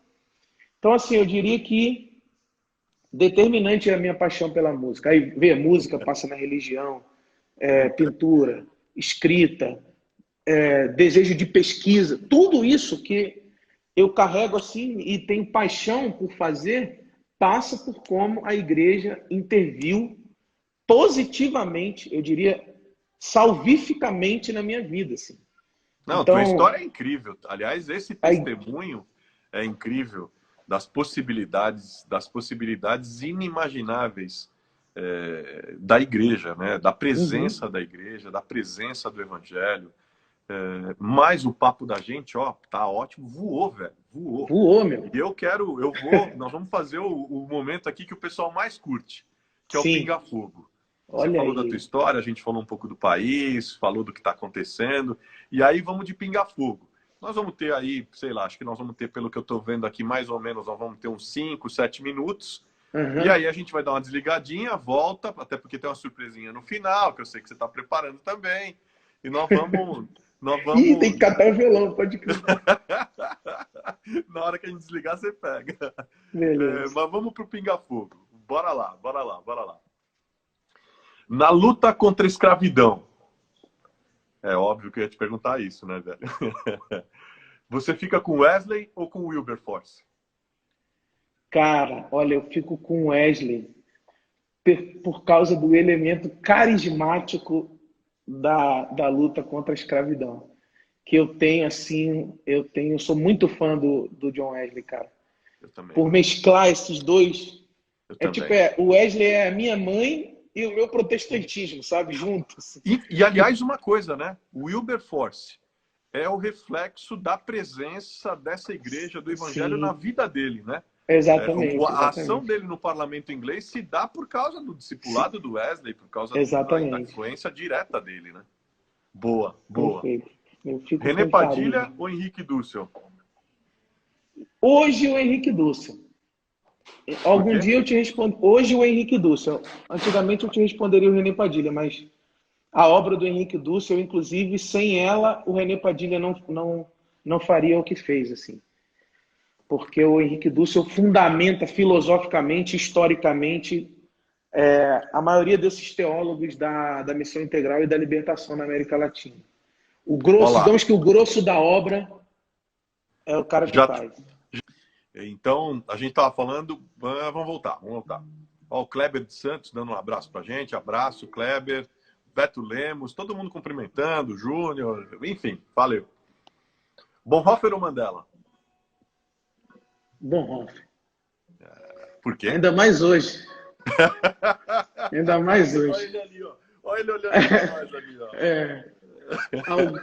Então, assim, eu diria que determinante é a minha paixão pela música. Aí, vê, música passa na religião, pintura, escrita, desejo de pesquisa, tudo isso que eu carrego assim e tenho paixão por fazer, passa por como a igreja interviu positivamente, eu diria, salvificamente na minha vida. Assim. Não, Então, tua história é incrível. Aliás, esse testemunho é incrível das possibilidades inimagináveis da igreja, né? Da presença da igreja, da presença do evangelho. Mais o papo da gente, ó, tá ótimo, voou, velho, voou. Voou, meu. E nós vamos fazer o momento aqui que o pessoal mais curte, que é o Sim. Pinga Fogo. Você Olha falou aí. da tua história, a gente falou um pouco do país, falou do que está acontecendo, e aí vamos de Pinga Fogo. Nós vamos ter aí, sei lá, acho que nós vamos ter, pelo que eu estou vendo aqui, mais ou menos, nós vamos ter uns 5, 7 minutos, e aí a gente vai dar uma desligadinha, volta, até porque tem uma surpresinha no final, que eu sei que você está preparando também, e nós vamos... Ih, tem que catar o violão, pode crer. Na hora que a gente desligar, você pega. Beleza. Mas vamos pro Pinga Fogo. Bora lá, bora lá, bora lá. Na luta contra a escravidão. É óbvio que eu ia te perguntar isso, né, velho? Você fica com Wesley ou com Wilberforce? Cara, olha, eu fico com o Wesley por causa do elemento carismático da luta contra a escravidão. Que eu tenho, assim, eu sou muito fã do John Wesley, cara. Eu também. Por mesclar esses dois. Eu É também. tipo, o Wesley é a minha mãe e o meu protestantismo, sabe? Juntos. Aliás, uma coisa, né? O Wilberforce é o reflexo da presença dessa igreja do evangelho Sim, na vida dele, né? exatamente, A ação exatamente. dele no parlamento inglês se dá por causa do Sim, discipulado do Wesley, por causa da exatamente. influência direta dele, né? Boa, boa. Perfeito. Eu fico René com Padilha carinho. ou Henrique Dussel? Hoje o Henrique Dussel. Por Algum quê? dia eu te respondo. Hoje o Henrique Dussel. Antigamente eu te responderia o René Padilha, mas a obra do Henrique Dussel, inclusive, sem ela, o René Padilha não faria o que fez, assim. Porque o Henrique Dussel fundamenta filosoficamente, historicamente, a maioria desses teólogos da missão integral e da libertação na América Latina. O grosso, Olá. digamos que o grosso da obra é o cara que Já, faz. então, a gente estava falando. Vamos voltar, vamos voltar. Ó, o Kleber de Santos dando um abraço pra gente. Abraço, Kleber. Beto Lemos, todo mundo cumprimentando, Júnior, enfim, valeu. Bonhoeffer ou Mandela? Bonhoeffer. Por quê? Ainda mais hoje. Ainda mais Olha hoje. ele ali, ó. Olha ele olhando pra nós ali, ó. Algo...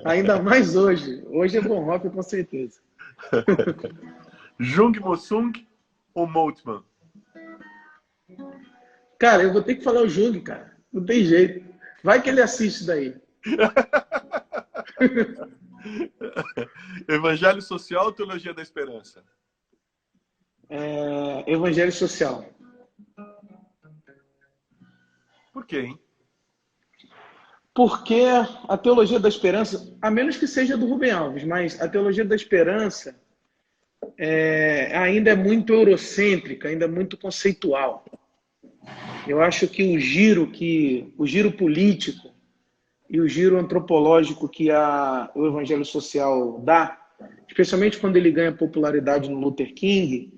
Ainda mais hoje. Hoje é Bonhoeffer, com certeza. Jung Mossung ou Moltmann? Cara, eu vou ter que falar o Jung, cara. Não tem jeito. Vai que ele assiste daí. Evangelho Social ou Teologia da Esperança? Evangelho Social. Por quê, hein? Porque a teologia da esperança, a menos que seja do Rubem Alves, mas a teologia da esperança ainda é muito eurocêntrica, ainda é muito conceitual. Eu acho que o giro político e o giro antropológico que o Evangelho Social dá, especialmente quando ele ganha popularidade no Luther King,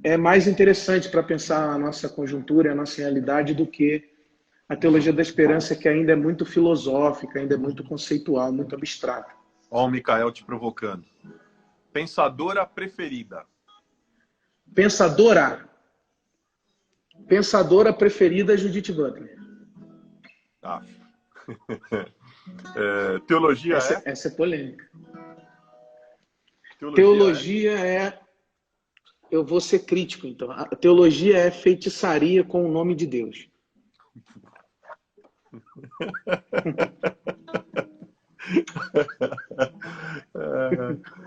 é mais interessante para pensar a nossa conjuntura, a nossa realidade, do que a teologia da esperança, que ainda é muito filosófica, ainda é muito conceitual, muito abstrata. Ó, o Mikael te provocando. Pensadora preferida? Pensadora preferida, Judith Butler. Ah. Teologia Essa é polêmica. Teologia eu vou ser crítico, então. A teologia é feitiçaria com o nome de Deus.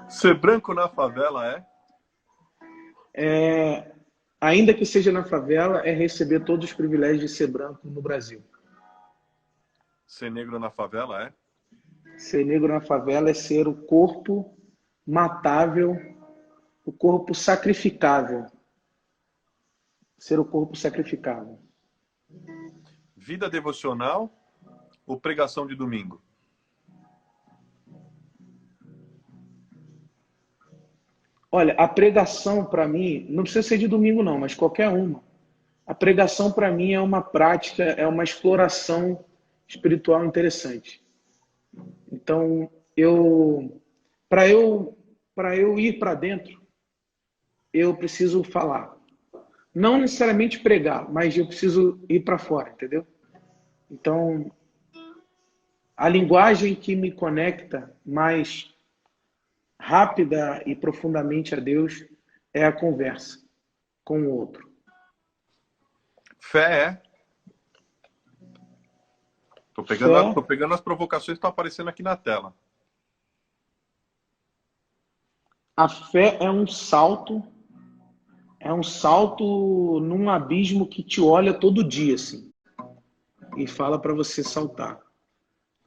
Ser branco na favela Ainda que seja na favela, é receber todos os privilégios de ser branco no Brasil. Ser negro na favela Ser negro na favela é ser o corpo matável, o corpo sacrificável. Ser o corpo sacrificável. Vida devocional ou pregação de domingo? Olha, a pregação para mim, não precisa ser de domingo não, mas qualquer uma. A pregação para mim é uma prática, é uma exploração espiritual interessante. Então, para eu ir para dentro, eu preciso falar. Não necessariamente pregar, mas eu preciso ir para fora, entendeu? Então, a linguagem que me conecta mais rápida e profundamente a Deus é a conversa com o outro. Fé Tô pegando as provocações que estão aparecendo aqui na tela. A fé é um salto num abismo que te olha todo dia, assim, e fala para você saltar.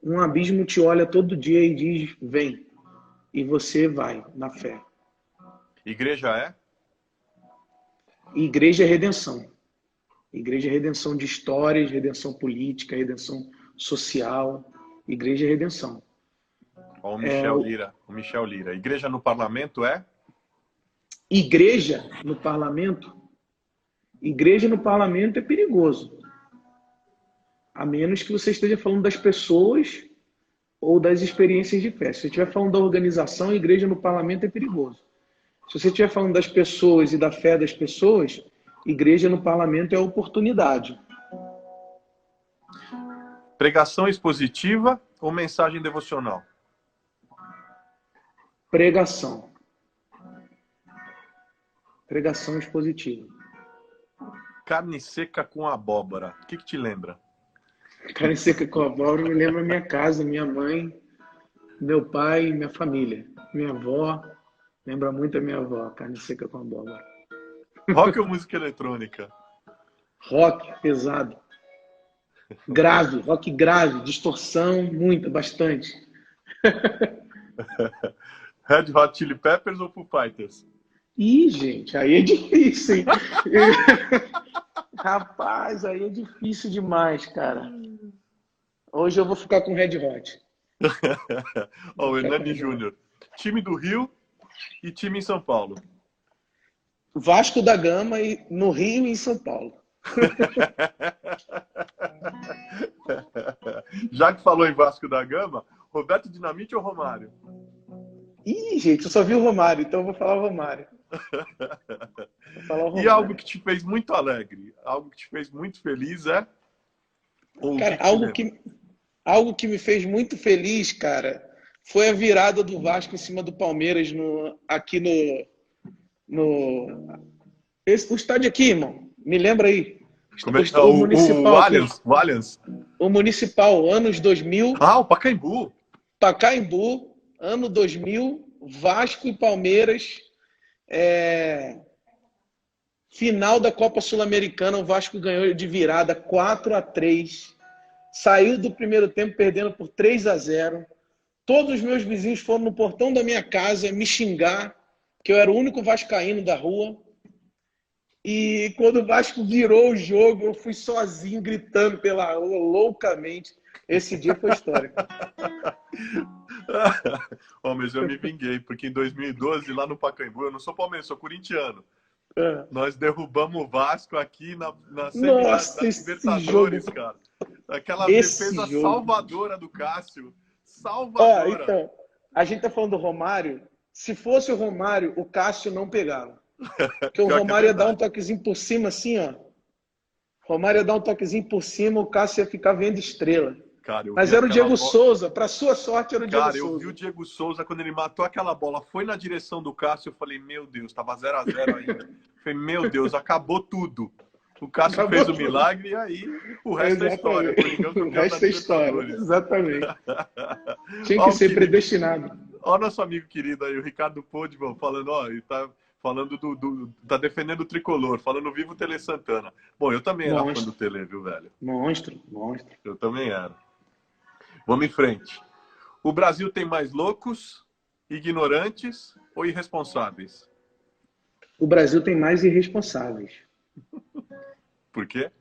Um abismo te olha todo dia e diz, vem. E você vai na fé. Igreja Igreja é redenção. Igreja é redenção de histórias, redenção política, redenção social. Igreja é redenção. Ó, o Michel Lira. O Michel Lira. Igreja no parlamento é? Igreja no parlamento? Igreja no parlamento é perigoso. A menos que você esteja falando das pessoas ou das experiências de fé. Se você estiver falando da organização, igreja no parlamento é perigoso. Se você estiver falando das pessoas e da fé das pessoas, igreja no parlamento é oportunidade. Pregação expositiva ou mensagem devocional? Pregação. Pregação expositiva. Carne seca com abóbora. O que te lembra? Carne seca com abóbora me lembra minha casa, minha mãe, meu pai, minha família. Minha avó, lembra muito a minha avó, carne seca com abóbora. Rock ou música eletrônica? Rock pesado. Grave, rock grave, distorção, muita, bastante. Red Hot Chili Peppers ou Foo Fighters? Ih, gente, aí é difícil, hein? Rapaz, aí é difícil demais, cara. Hoje eu vou ficar com Red Hot. Ó, o Hernani Júnior. Time do Rio e time em São Paulo. Vasco da Gama no Rio e em São Paulo. Já que falou em Vasco da Gama, Roberto Dinamite ou Romário? Ih, gente, eu só vi o Romário, então eu vou falar o Romário. Vou falar o Romário. E algo que te fez muito alegre, algo que te fez muito feliz é? Ou cara, que algo que me fez muito feliz, cara, foi a virada do Vasco em cima do Palmeiras aqui o estádio aqui, irmão. Me lembra aí. O Municipal. O Allianz. O Municipal, anos 2000. Ah, o Pacaembu. Pacaembu, ano 2000, Vasco e Palmeiras. Final da Copa Sul-Americana, o Vasco ganhou de virada 4-3. Saiu do primeiro tempo perdendo por 3-0. Todos os meus vizinhos foram no portão da minha casa me xingar, que eu era o único vascaíno da rua. E quando o Vasco virou o jogo, eu fui sozinho gritando pela rua, loucamente. Esse dia foi histórico. Oh, mas eu me vinguei, porque em 2012, lá no Pacaembu, eu não sou palmeirense, sou corintiano. Nós derrubamos o Vasco aqui na semifinal da Libertadores, cara. Aquela defesa salvadora do Cássio. Salvadora. Então, a gente tá falando do Romário. Se fosse o Romário, o Cássio não pegava. Porque o Romário ia dar um toquezinho por cima, assim, ó. O Romário ia dar um toquezinho por cima, o Cássio ia ficar vendo estrela. Cara, mas era o Diego Souza, para sua sorte era o Diego Souza. Cara, eu vi o Diego Souza quando ele matou aquela bola, foi na direção do Cássio, eu falei, meu Deus, tava 0-0 ainda. Eu falei, meu Deus, acabou tudo. O Cássio fez o milagre e aí o resto é história. O resto é história, exatamente. Tinha que ser predestinado. Olha o nosso amigo querido aí, o Ricardo Podman, falando, ele tá falando tá defendendo o tricolor, falando vivo Tele Santana. Bom, eu também era fã do Tele, viu, velho? Monstro. Eu também era. Vamos em frente. O Brasil tem mais loucos, ignorantes ou irresponsáveis? O Brasil tem mais irresponsáveis. Por quê?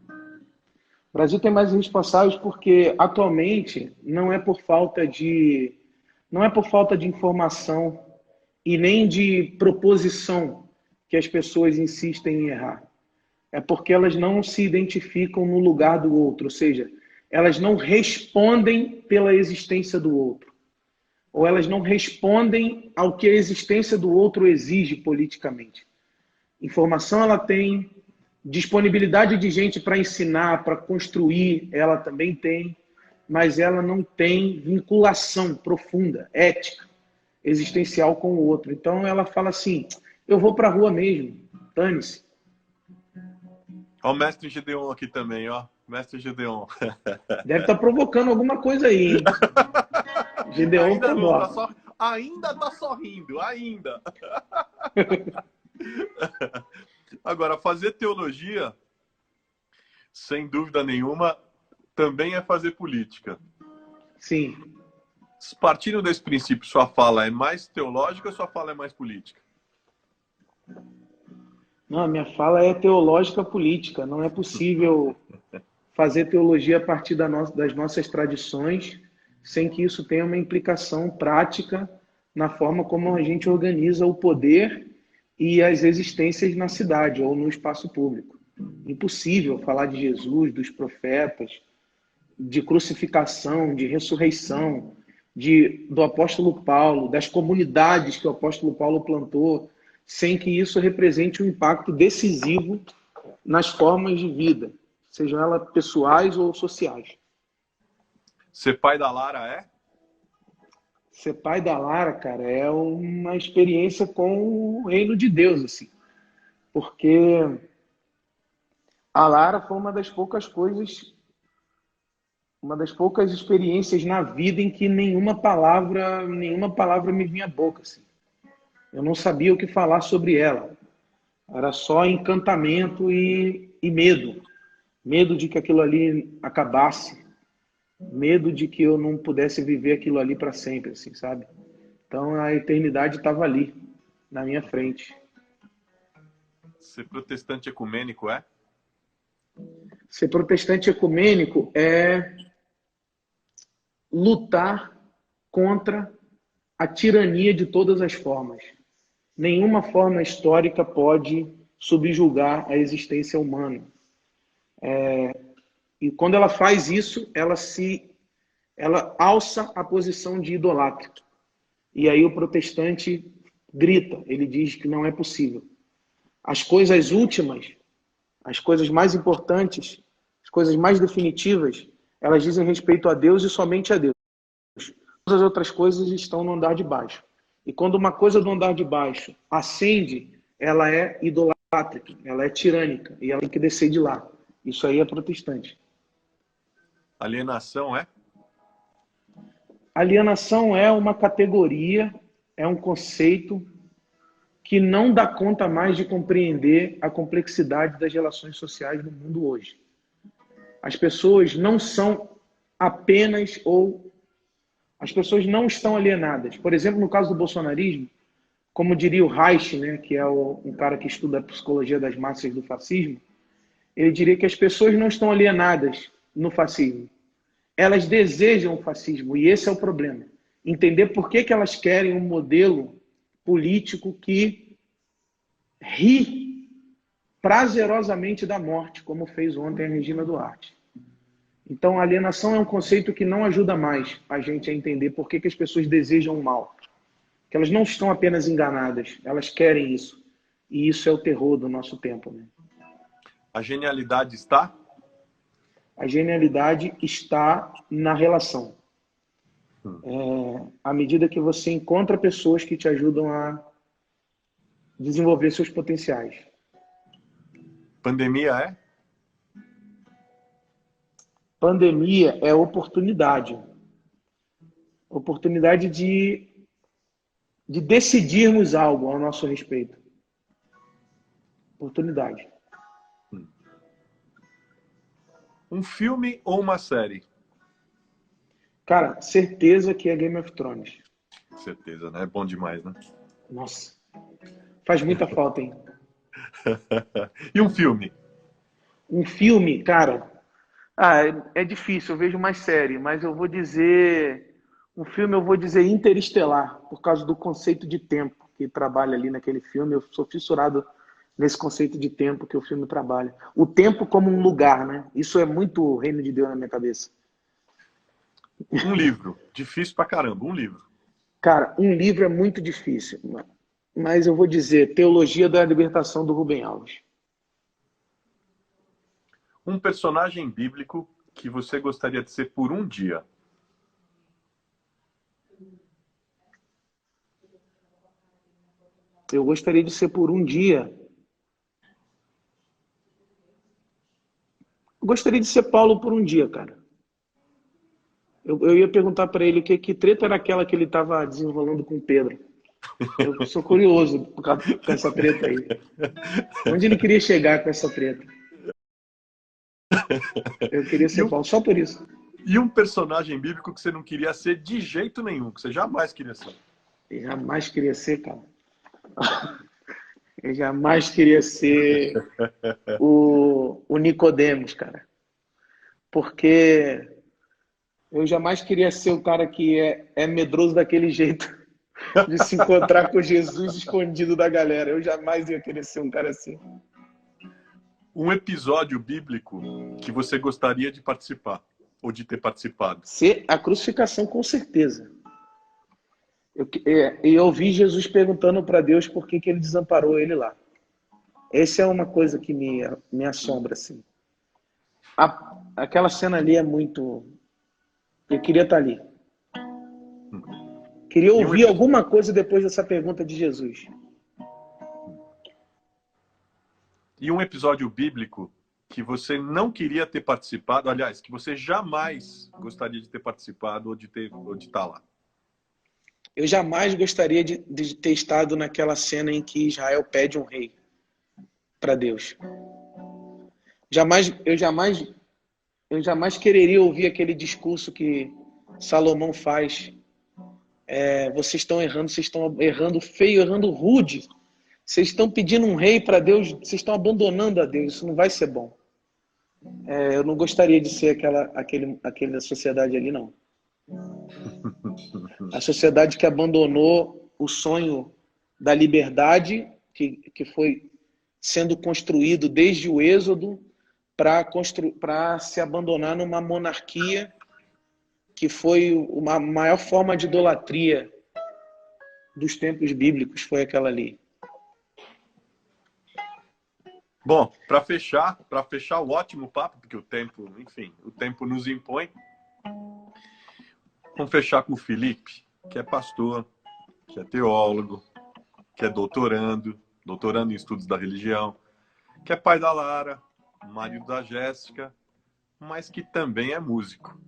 O Brasil tem mais irresponsáveis porque atualmente não é por falta de informação e nem de proposição que as pessoas insistem em errar. É porque elas não se identificam no lugar do outro, ou seja, elas não respondem pela existência do outro. Ou elas não respondem ao que a existência do outro exige politicamente. Informação ela tem, disponibilidade de gente para ensinar, para construir, ela também tem, mas ela não tem vinculação profunda, ética, existencial com o outro. Então ela fala assim, eu vou para a rua mesmo, dane-se. Olha o mestre Gedeon aqui também, ó. Mestre Gedeon. Deve estar provocando alguma coisa aí, hein? Gedeon ainda não, ainda tá sorrindo, ainda. Agora, fazer teologia, sem dúvida nenhuma, também é fazer política. Sim. Partindo desse princípio, sua fala é mais teológica ou sua fala é mais política? Não, a minha fala é teológica política. Não é possível fazer teologia a partir das nossas tradições sem que isso tenha uma implicação prática na forma como a gente organiza o poder e as existências na cidade ou no espaço público. Impossível falar de Jesus, dos profetas, de crucificação, de ressurreição, do apóstolo Paulo, das comunidades que o apóstolo Paulo plantou, sem que isso represente um impacto decisivo nas formas de vida, sejam elas pessoais ou sociais. Ser pai da Lara é? Ser pai da Lara, cara, é uma experiência com o reino de Deus, assim. Porque a Lara foi uma das poucas coisas, uma das poucas experiências na vida em que nenhuma palavra me vinha à boca, assim. Eu não sabia o que falar sobre ela. Era só encantamento e medo. Medo de que aquilo ali acabasse. Medo de que eu não pudesse viver aquilo ali para sempre, assim, sabe? Então a eternidade estava ali, na minha frente. Ser protestante ecumênico é? Ser protestante ecumênico é lutar contra a tirania de todas as formas. Nenhuma forma histórica pode subjugar a existência humana. E quando ela faz isso, ela alça a posição de idolatra. E aí o protestante grita, ele diz que não é possível. As coisas últimas, as coisas mais importantes, as coisas mais definitivas, elas dizem respeito a Deus e somente a Deus. Todas as outras coisas estão no andar de baixo. E quando uma coisa do andar de baixo ascende, ela é idolátrica, ela é tirânica, e ela tem que descer de lá. Isso aí é protestante. Alienação é? Alienação é uma categoria, é um conceito que não dá conta mais de compreender a complexidade das relações sociais no mundo hoje. As pessoas não são apenas as pessoas não estão alienadas. Por exemplo, no caso do bolsonarismo, como diria o Reich, né, que é um cara que estuda a psicologia das massas do fascismo, ele diria que as pessoas não estão alienadas no fascismo. Elas desejam o fascismo, e esse é o problema. Entender por que elas querem um modelo político que ri prazerosamente da morte, como fez ontem a Regina Duarte. Então, a alienação é um conceito que não ajuda mais a gente a entender por que as pessoas desejam o mal. Que elas não estão apenas enganadas, elas querem isso. E isso é o terror do nosso tempo, né? A genialidade está? A genialidade está na relação. À medida que você encontra pessoas que te ajudam a desenvolver seus potenciais. Pandemia é? Pandemia é oportunidade. Oportunidade de decidirmos algo ao nosso respeito. Oportunidade. Um filme ou uma série? Cara, certeza que é Game of Thrones. Certeza, né? É bom demais, né? Nossa. Faz muita falta, hein? E um filme? Um filme, cara. É difícil, eu vejo mais série, mas eu vou dizer. Um filme eu vou dizer Interestelar, por causa do conceito de tempo que trabalha ali naquele filme. Eu sou fissurado nesse conceito de tempo que o filme trabalha. O tempo como um lugar, né? Isso é muito reino de Deus na minha cabeça. Um livro. Difícil pra caramba, um livro. Cara, um livro é muito difícil, mas eu vou dizer Teologia da Libertação do Rubem Alves. Um personagem bíblico que você gostaria de ser por um dia? Eu gostaria de ser por um dia. Eu gostaria de ser Paulo por um dia, cara. Eu ia perguntar para ele que treta era aquela que ele estava desenrolando com Pedro. Eu sou curioso com essa treta aí. Onde ele queria chegar com essa treta? Eu queria ser Paulo, só por isso. E um personagem bíblico que você não queria ser de jeito nenhum, que você jamais queria ser? Eu jamais queria ser, cara. Eu jamais queria ser o Nicodemos, cara. Porque eu jamais queria ser o cara que é medroso daquele jeito, de se encontrar com Jesus escondido da galera. Eu jamais ia querer ser um cara assim. Um episódio bíblico que você gostaria de participar, ou de ter participado. Ser a crucificação, com certeza. Eu ouvi Jesus perguntando para Deus por que ele desamparou ele lá. Essa é uma coisa que me assombra, assim. Aquela cena ali é muito... Eu queria estar ali. Queria ouvir alguma coisa depois dessa pergunta de Jesus. E um episódio bíblico que você não queria ter participado, aliás, que você jamais gostaria de ter participado ou de estar lá. Eu jamais gostaria de ter estado naquela cena em que Israel pede um rei para Deus. Eu jamais quereria ouvir aquele discurso que Salomão faz. Vocês estão errando feio, errando rude. Vocês estão pedindo um rei para Deus, vocês estão abandonando a Deus, isso não vai ser bom. Eu não gostaria de ser aquela sociedade ali, não. A sociedade que abandonou o sonho da liberdade que foi sendo construído desde o Êxodo para se abandonar numa monarquia que foi uma maior forma de idolatria dos tempos bíblicos, foi aquela ali. Bom, para fechar o ótimo papo, porque o tempo, enfim, o tempo nos impõe, vamos fechar com o Felipe, que é pastor, que é teólogo, que é doutorando em estudos da religião, que é pai da Lara, marido da Jéssica, mas que também é músico.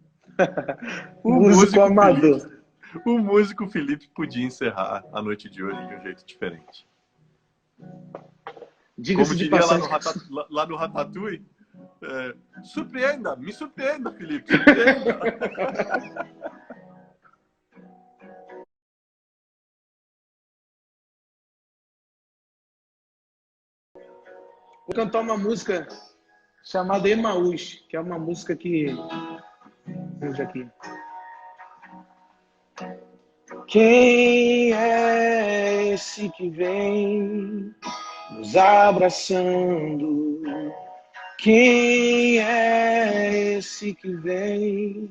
Músico amador. O músico Felipe podia encerrar a noite de hoje de um jeito diferente. Como diria lá no Ratatouille, me surpreenda, Felipe, surpreenda. Vou cantar uma música chamada Emaús, que é uma música que... Vamos aqui. Quem é esse que vem nos abraçando? Quem é esse que vem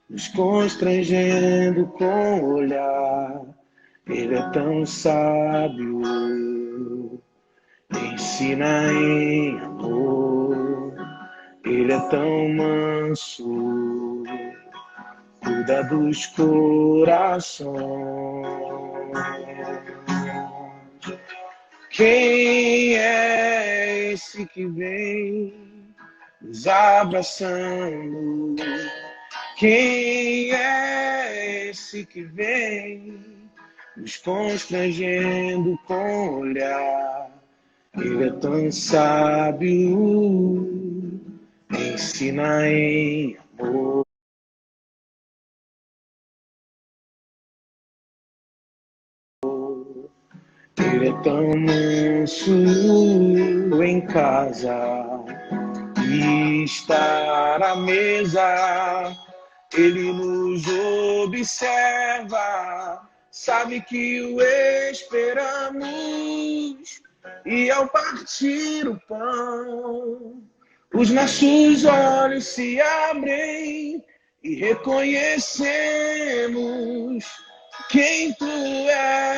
nos constrangendo com o olhar? Ele é tão sábio, ensina em amor. Ele é tão manso, cuida dos corações. Quem é esse que vem nos abraçando? Quem é esse que vem nos constrangendo com o olhar? Ele é tão sábio, ensina em amor. Ele é tão manso em casa e estar à mesa. Ele nos observa, sabe que o esperamos. E ao partir o pão, os nossos olhos se abrem e reconhecemos quem tu és.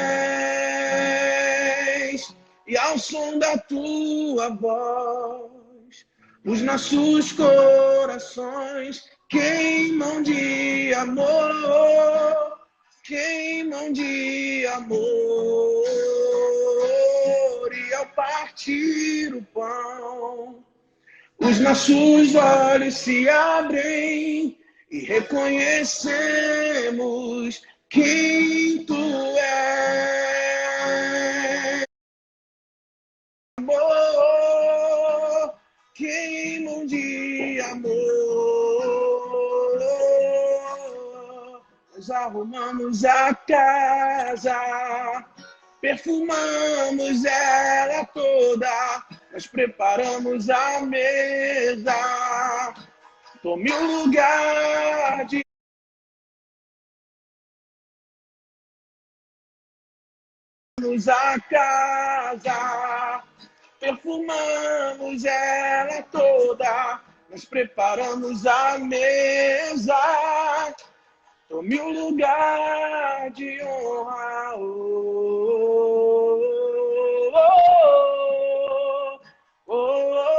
E ao som da tua voz, os nossos corações queimam de amor, queimam de amor. E ao partir o pão, os nossos olhos se abrem e reconhecemos quem tu és. Amor, queimam de amor. Nós arrumamos a casa perfumamos ela toda, nós preparamos a mesa. Tome o lugar de a casa, perfumamos ela toda, nós preparamos a mesa. Tome um lugar de honra. Oh, oh, oh, oh,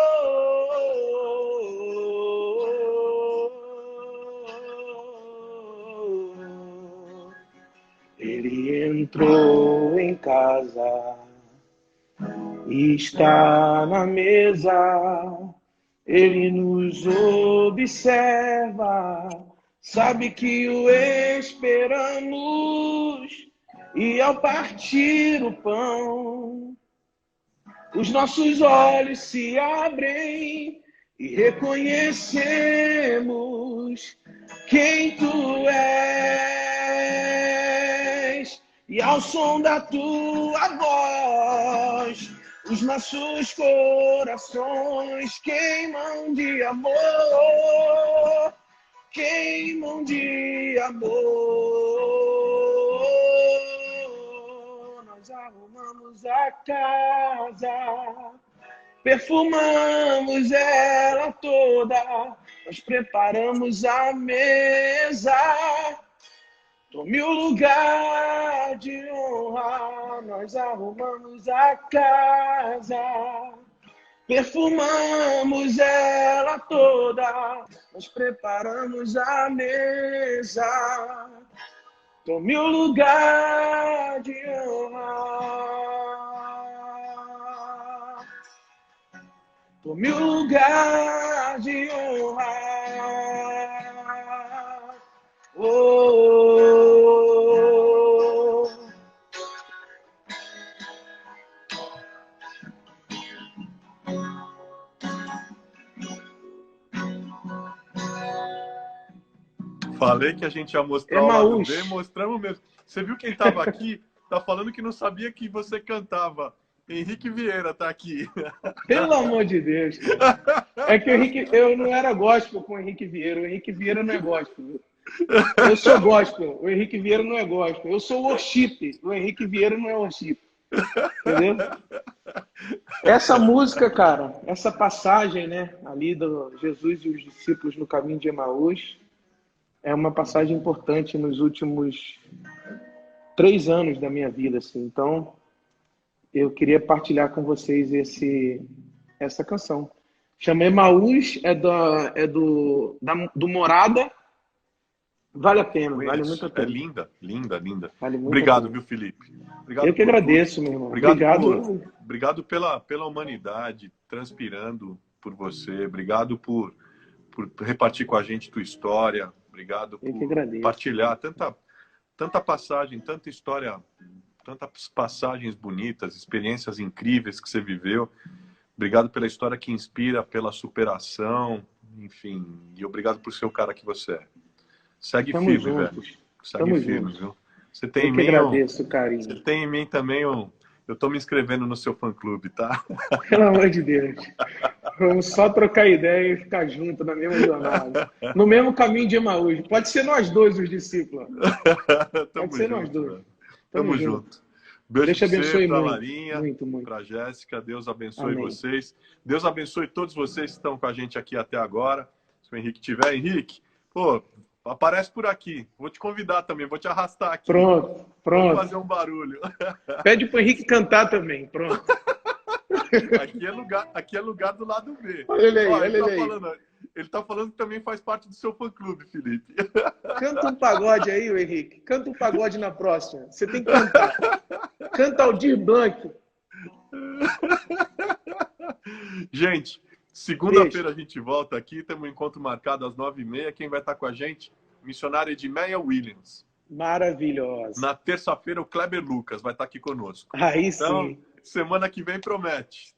oh. Ele entrou em casa e está na mesa. Ele nos observa, sabe que o esperamos. E ao partir o pão, os nossos olhos se abrem e reconhecemos quem tu és. E ao som da tua voz, os nossos corações queimam de amor, queimam de amor. Nós arrumamos a casa, perfumamos ela toda, nós preparamos a mesa. Tome o lugar de honra, nós arrumamos a casa, perfumamos ela toda, nós preparamos a mesa. Tome o lugar de honra, tome o lugar de honra. Oh. Falei que a gente ia mostrar o lado Emaús. B, mostramos mesmo. Você viu quem estava aqui? Tá falando que não sabia que você cantava. Henrique Vieira tá aqui. Pelo amor de Deus, cara. É que eu não era gospel com o Henrique Vieira. O Henrique Vieira não é gospel. Eu sou gospel. O Henrique Vieira não é gospel. Eu sou worship. O Henrique Vieira não é worship. Entendeu? Essa música, cara, essa passagem, né, ali do Jesus e os discípulos no caminho de Emaús, é uma passagem importante nos últimos 3 anos da minha vida, assim. Então, eu queria partilhar com vocês essa canção. Chama Emaús, do Morada. Vale a pena, vale muito a É pena. linda, linda, linda. Vale muito Obrigado, a pena. viu, Felipe? Obrigado Eu que por agradeço, tudo. meu irmão. Obrigado pela humanidade transpirando por você. Obrigado por repartir com a gente tua história. Obrigado Eu que por agradeço. partilhar tanta passagem, tanta história, tantas passagens bonitas, experiências incríveis que você viveu. Obrigado pela história que inspira, pela superação, enfim. E obrigado por ser o cara que você é. Segue Tamo firme, juntos. velho. Segue Tamo firme, juntos. viu? Você tem Eu em que mim, agradeço, você carinho. tem em mim também eu tô me inscrevendo no seu fã-clube, tá? Pelo amor de Deus. Vamos só trocar ideia e ficar junto na mesma jornada. No mesmo caminho de Emaús. Pode ser nós dois, os discípulos. Pode ser nós dois. Velho. Tamo Tamo junto. junto. Beijo Deus te pra você, abençoe pra muito. Larinha, Muito, muito. pra Jéssica. Deus abençoe Amém. vocês. Deus abençoe todos vocês que estão com a gente aqui até agora. Se o Henrique tiver, Henrique, pô, aparece por aqui. Vou te convidar também, vou te arrastar aqui. Pronto, Vamos fazer pronto. um barulho. Pede pro Henrique cantar também. Pronto. Aqui é lugar do lado B. Olha ele aí, Ó, olha ele aí. Ele tá falando que também faz parte do seu fã-clube, Felipe. Canta um pagode aí, o Henrique. Canta um pagode na próxima. Você tem que cantar. Canta Aldir Blanc. Gente, segunda-feira a gente volta aqui. Temos um encontro marcado às 9h30. Quem vai estar com a gente? Missionária Edmeia Williams. Maravilhosa. Na terça-feira, o Kleber Lucas vai estar aqui conosco. Aí Então, sim. semana que vem promete.